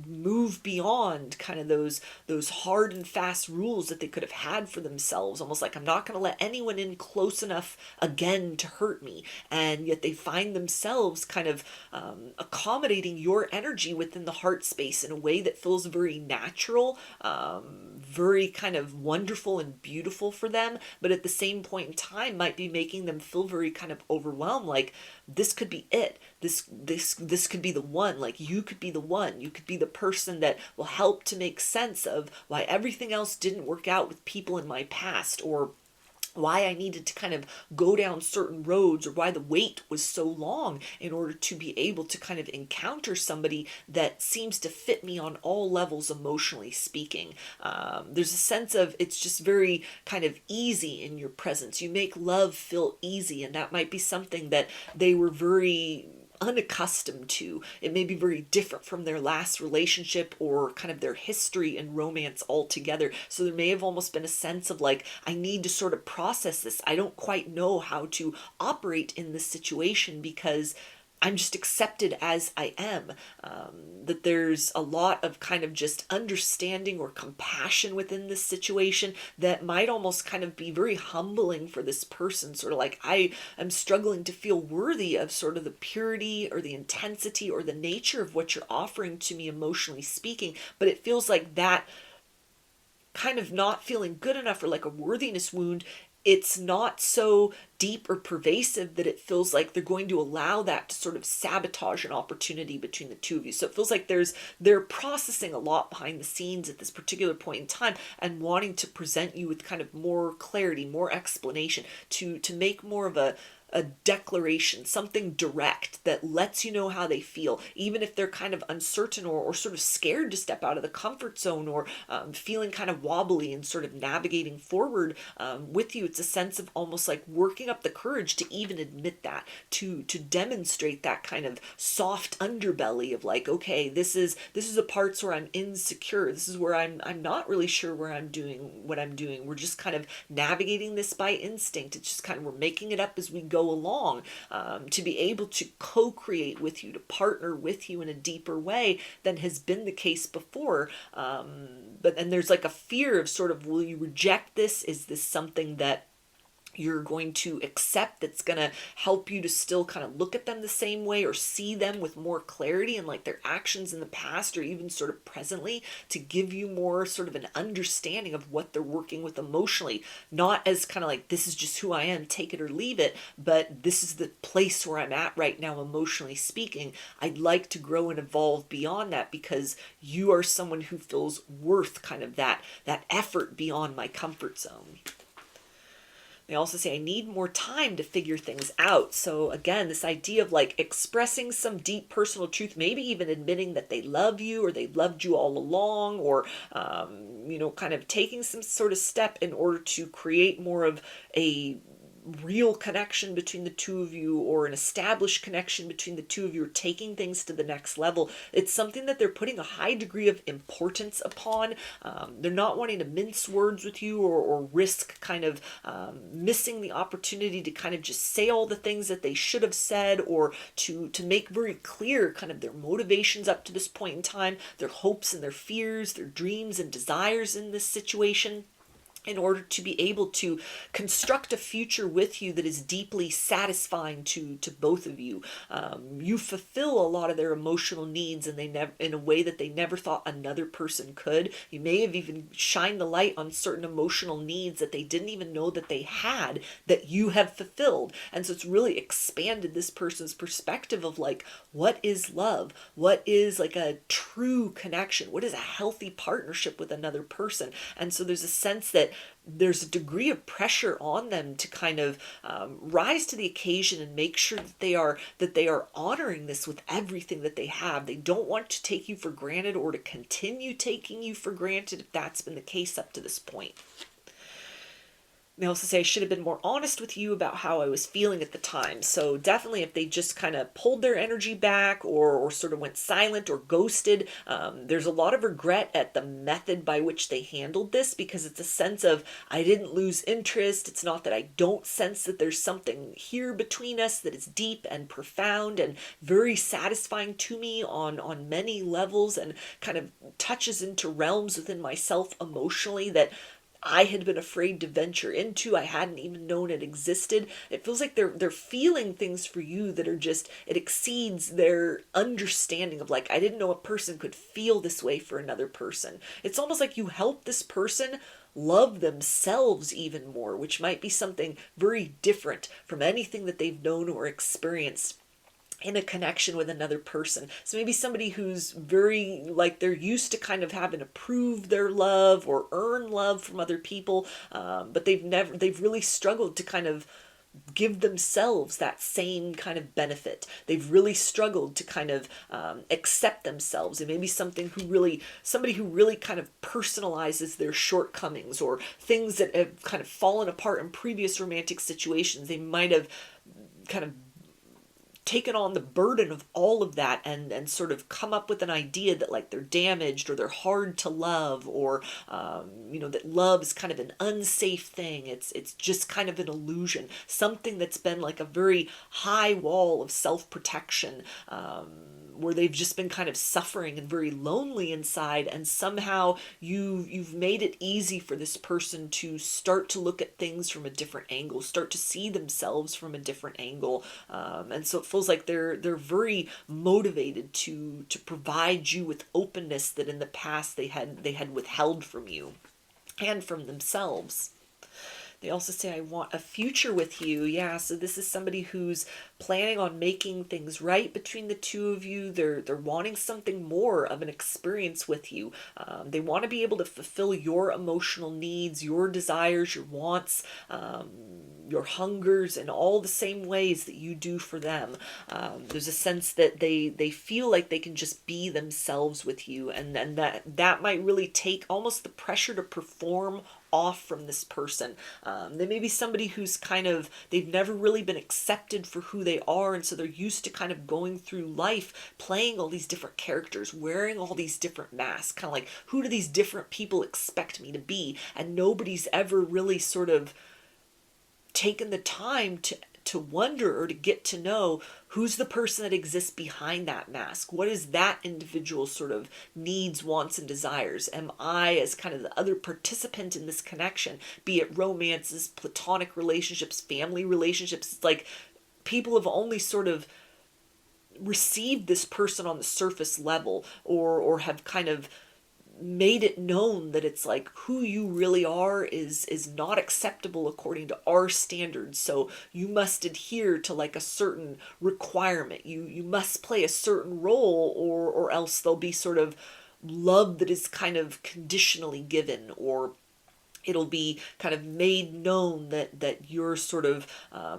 move beyond kind of those hard and fast rules that they could have had for themselves, almost like I'm not going to let anyone in close enough again to hurt me. And yet they find themselves kind of accommodating your energy within the heart space in a way that feels very natural, very kind of wonderful and beautiful for them, but at the same point in time might be making them feel very kind of overwhelmed, like this could be it. This could be the one. Like you could be the one. You could be the person that will help to make sense of why everything else didn't work out with people in my past, or why I needed to kind of go down certain roads, or why the wait was so long in order to be able to kind of encounter somebody that seems to fit me on all levels, emotionally speaking. There's a sense of it's just very kind of easy in your presence. You make love feel easy, and that might be something that they were very unaccustomed to. It may be very different from their last relationship or kind of their history and romance altogether. So there may have almost been a sense of like, I need to sort of process this. I don't quite know how to operate in this situation because I'm just accepted as I am. That there's a lot of kind of just understanding or compassion within this situation that might almost kind of be very humbling for this person. Sort of like, I am struggling to feel worthy of sort of the purity or the intensity or the nature of what you're offering to me, emotionally speaking. But it feels like that kind of not feeling good enough, or like a worthiness wound, it's not so deep or pervasive that it feels like they're going to allow that to sort of sabotage an opportunity between the two of you. So it feels like they're processing a lot behind the scenes at this particular point in time, and wanting to present you with kind of more clarity, more explanation, to make more of a declaration, something direct that lets you know how they feel, even if they're kind of uncertain, or sort of scared to step out of the comfort zone, or feeling kind of wobbly and sort of navigating forward with you. It's a sense of almost like working up the courage to even admit that, to demonstrate that kind of soft underbelly of like, okay, this is the parts where I'm insecure. This is where I'm not really sure where I'm doing what I'm doing. We're just kind of navigating this by instinct. It's just kind of, we're making it up as we go along, to be able to co-create with you, to partner with you in a deeper way than has been the case before. But then there's like a fear of sort of, will you reject this? Is this something that you're going to accept that's going to help you to still kind of look at them the same way, or see them with more clarity, and like their actions in the past or even sort of presently, to give you more sort of an understanding of what they're working with emotionally, not as kind of like, this is just who I am, take it or leave it, but this is the place where I'm at right now, emotionally speaking. I'd like to grow and evolve beyond that, because you are someone who feels worth kind of that effort beyond my comfort zone. They also say, I need more time to figure things out. So again, this idea of like expressing some deep personal truth, maybe even admitting that they love you, or they loved you all along, or, kind of taking some sort of step in order to create more of a real connection between the two of you, or an established connection between the two of you, or taking things to the next level. It's something that they're putting a high degree of importance upon. They're not wanting to mince words with you, or risk kind of missing the opportunity to kind of just say all the things that they should have said, or to make very clear kind of their motivations up to this point in time, their hopes and their fears, their dreams and desires in this situation. in order to be able to construct a future with you that is deeply satisfying to both of you. You fulfill a lot of their emotional needs, and they never, in a way that they never thought another person could. You may have even shined the light on certain emotional needs that they didn't even know that they had, that you have fulfilled. And so it's really expanded this person's perspective of like, what is love? What is like a true connection? What is a healthy partnership with another person? And so there's a sense that there's a degree of pressure on them to kind of rise to the occasion and make sure that they are honoring this with everything that they have. They don't want to take you for granted or to continue taking you for granted if that's been the case up to this point. They also say I should have been more honest with you about how I was feeling at the time. So definitely if they just kind of pulled their energy back or sort of went silent or ghosted, there's a lot of regret at the method by which they handled this, because it's a sense of, I didn't lose interest. It's not that I don't sense that there's something here between us that is deep and profound and very satisfying to me on many levels, and kind of touches into realms within myself emotionally that I had been afraid to venture into. I hadn't even known it existed. It feels like they're feeling things for you that are just, it exceeds their understanding of like, I didn't know a person could feel this way for another person. It's almost like you help this person love themselves even more, which might be something very different from anything that they've known or experienced in a connection with another person. So maybe somebody who's very, like, they're used to kind of having to prove their love or earn love from other people, but they've really struggled to kind of give themselves that same kind of benefit. They've really struggled to kind of accept themselves, and maybe somebody who really kind of personalizes their shortcomings or things that have kind of fallen apart in previous romantic situations. They might have kind of taken on the burden of all of that and sort of come up with an idea that like they're damaged or they're hard to love, or that love is kind of an unsafe thing. It's just kind of an illusion, something that's been like a very high wall of self-protection, where they've just been kind of suffering and very lonely inside, and somehow you've made it easy for this person to start to look at things from a different angle, start to see themselves from a different angle, and so it feels like they're very motivated to provide you with openness that in the past they had withheld from you and from themselves. They also say, I want a future with you. Yeah, so this is somebody who's planning on making things right between the two of you. They're wanting something more of an experience with you. They want to be able to fulfill your emotional needs, your desires, your wants, your hungers in all the same ways that you do for them. There's a sense that they feel like they can just be themselves with you, and that might really take almost the pressure to perform off from this person. They may be somebody who's kind of, they've never really been accepted for who they are, and so they're used to kind of going through life playing all these different characters, wearing all these different masks, kind of like, who do these different people expect me to be? And nobody's ever really sort of taken the time to wonder or to get to know who's the person that exists behind that mask. What is that individual's sort of needs, wants, and desires? Am I, as kind of the other participant in this connection, be it romances, platonic relationships, family relationships, it's like people have only sort of received this person on the surface level, or have kind of made it known that it's like who you really are is not acceptable according to our standards, so you must adhere to like a certain requirement, you must play a certain role, or else there'll be sort of love that is kind of conditionally given, or it'll be kind of made known that you're sort of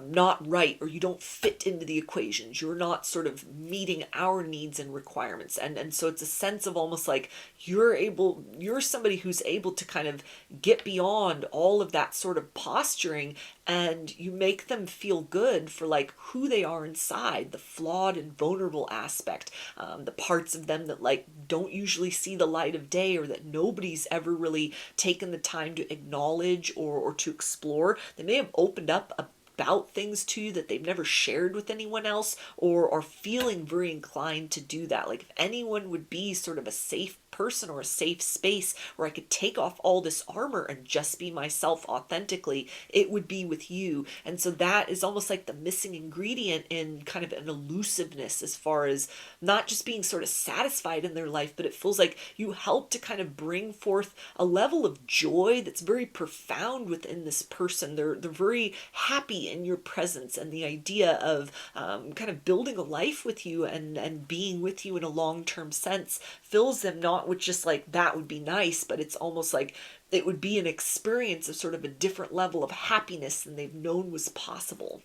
not right, or you don't fit into the equations. You're not sort of meeting our needs and requirements. And so it's a sense of almost like you're somebody who's able to kind of get beyond all of that sort of posturing, and you make them feel good for like who they are inside, the flawed and vulnerable aspect, the parts of them that like don't usually see the light of day, or that nobody's ever really taken the time to acknowledge or to explore. They may have opened up about things to you that they've never shared with anyone else, or are feeling very inclined to do that. Like if anyone would be sort of a safe person or a safe space where I could take off all this armor and just be myself authentically, it would be with you. And so that is almost like the missing ingredient in kind of an elusiveness, as far as not just being sort of satisfied in their life, but it feels like you help to kind of bring forth a level of joy that's very profound within this person. They're very happy in your presence, and the idea of kind of building a life with you and being with you in a long-term sense fills them not with just like, that would be nice, but it's almost like it would be an experience of sort of a different level of happiness than they've known was possible.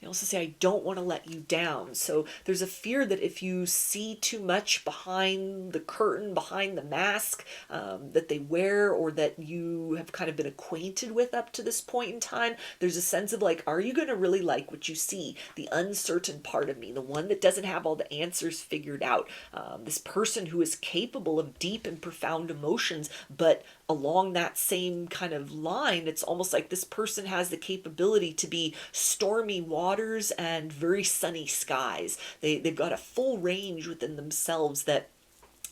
They also say, I don't want to let you down. So there's a fear that if you see too much behind the curtain, behind the mask that they wear, or that you have kind of been acquainted with up to this point in time, there's a sense of like, are you going to really like what you see? The uncertain part of me, the one that doesn't have all the answers figured out. This person who is capable of deep and profound emotions, but along that same kind of line, it's almost like this person has the capability to be stormy waters and very sunny skies. They've got a full range within themselves that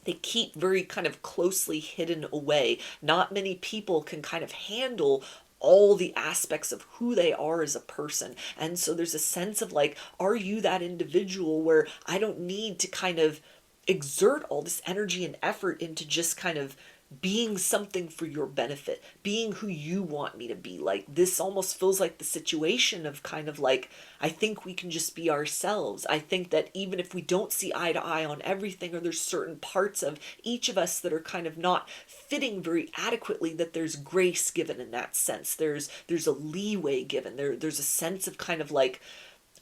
they keep very kind of closely hidden away. Not many people can kind of handle all the aspects of who they are as a person. And so there's a sense of like, are you that individual where I don't need to kind of exert all this energy and effort into just kind of being something for your benefit, being who you want me to be? Like, this almost feels like the situation of kind of like, I think we can just be ourselves. I think that even if we don't see eye to eye on everything, or there's certain parts of each of us that are kind of not fitting very adequately, that there's grace given in that sense. There's a leeway given. There's a sense of kind of like,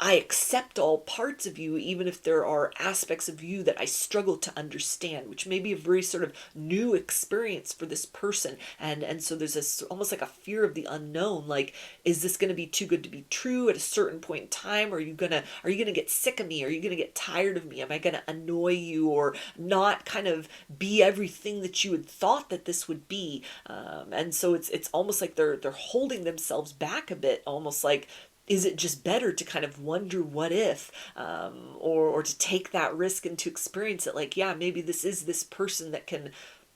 I accept all parts of you, even if there are aspects of you that I struggle to understand, which may be a very sort of new experience for this person. And so there's this almost like a fear of the unknown. Like, is this going to be too good to be true at a certain point in time? Are you gonna get sick of me? Are you gonna get tired of me? Am I gonna annoy you, or not kind of be everything that you had thought that this would be? And so it's almost like they're holding themselves back a bit, almost like, is it just better to kind of wonder what if, or to take that risk and to experience it like, yeah, maybe this is this person that can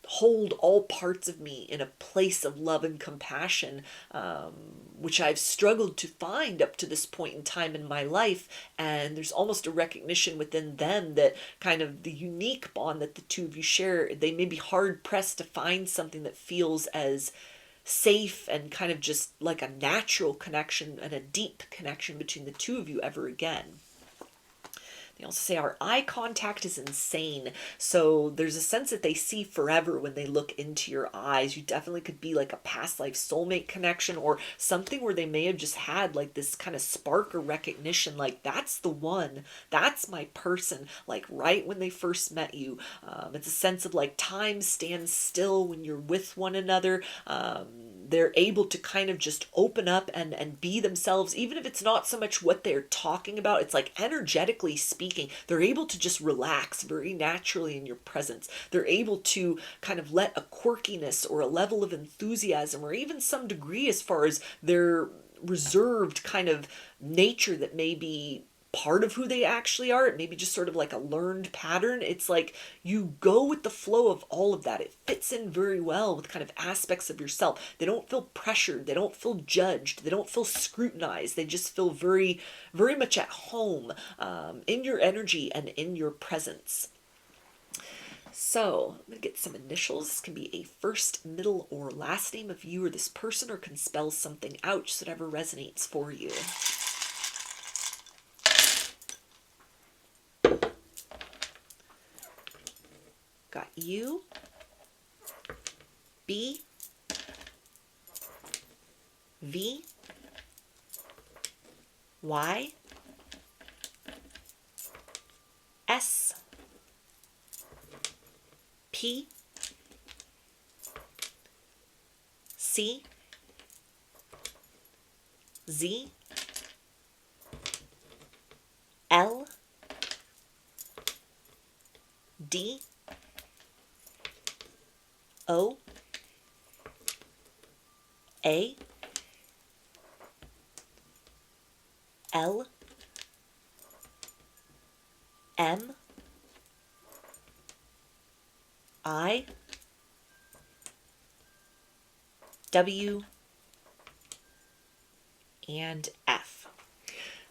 hold all parts of me in a place of love and compassion, which I've struggled to find up to this point in time in my life. And there's almost a recognition within them that kind of the unique bond that the two of you share, they may be hard pressed to find something that feels as safe and kind of just like a natural connection and a deep connection between the two of you ever again. They also say our eye contact is insane. So there's a sense that they see forever when they look into your eyes. You definitely could be like a past life soulmate connection, or something where they may have just had like this kind of spark or recognition, like, that's the one, that's my person, like right when they first met you. It's a sense of like time stands still when you're with one another. They're able to kind of just open up and be themselves, even if it's not so much what they're talking about. It's like energetically speaking, they're able to just relax very naturally in your presence. They're able to kind of let a quirkiness or a level of enthusiasm, or even some degree as far as their reserved kind of nature that may be part of who they actually are. It may be just sort of like a learned pattern. It's like you go with the flow of all of that. It fits in very well with kind of aspects of yourself. They don't feel pressured. They don't feel judged. They don't feel scrutinized. They just feel very, very much at home in your energy and in your presence. So I'm going to get some initials. This can be a first, middle, or last name of you or this person, or can spell something out, just whatever resonates for you. Got U, B, V, Y, S, P, C, Z, L, D, O, A, L, M, I, W, and F.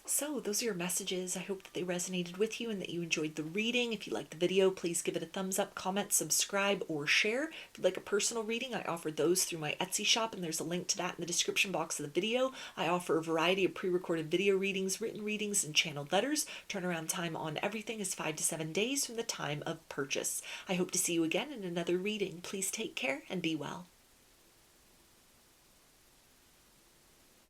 So those are your messages. I hope that they resonated with you and that you enjoyed the reading. If you liked the video, please give it a thumbs up, comment, subscribe, or share. If you'd like a personal reading, I offer those through my Etsy shop, and there's a link to that in the description box of the video. I offer a variety of pre-recorded video readings, written readings, and channeled letters. Turnaround time on everything is 5 to 7 days from the time of purchase. I hope to see you again in another reading. Please take care and be well.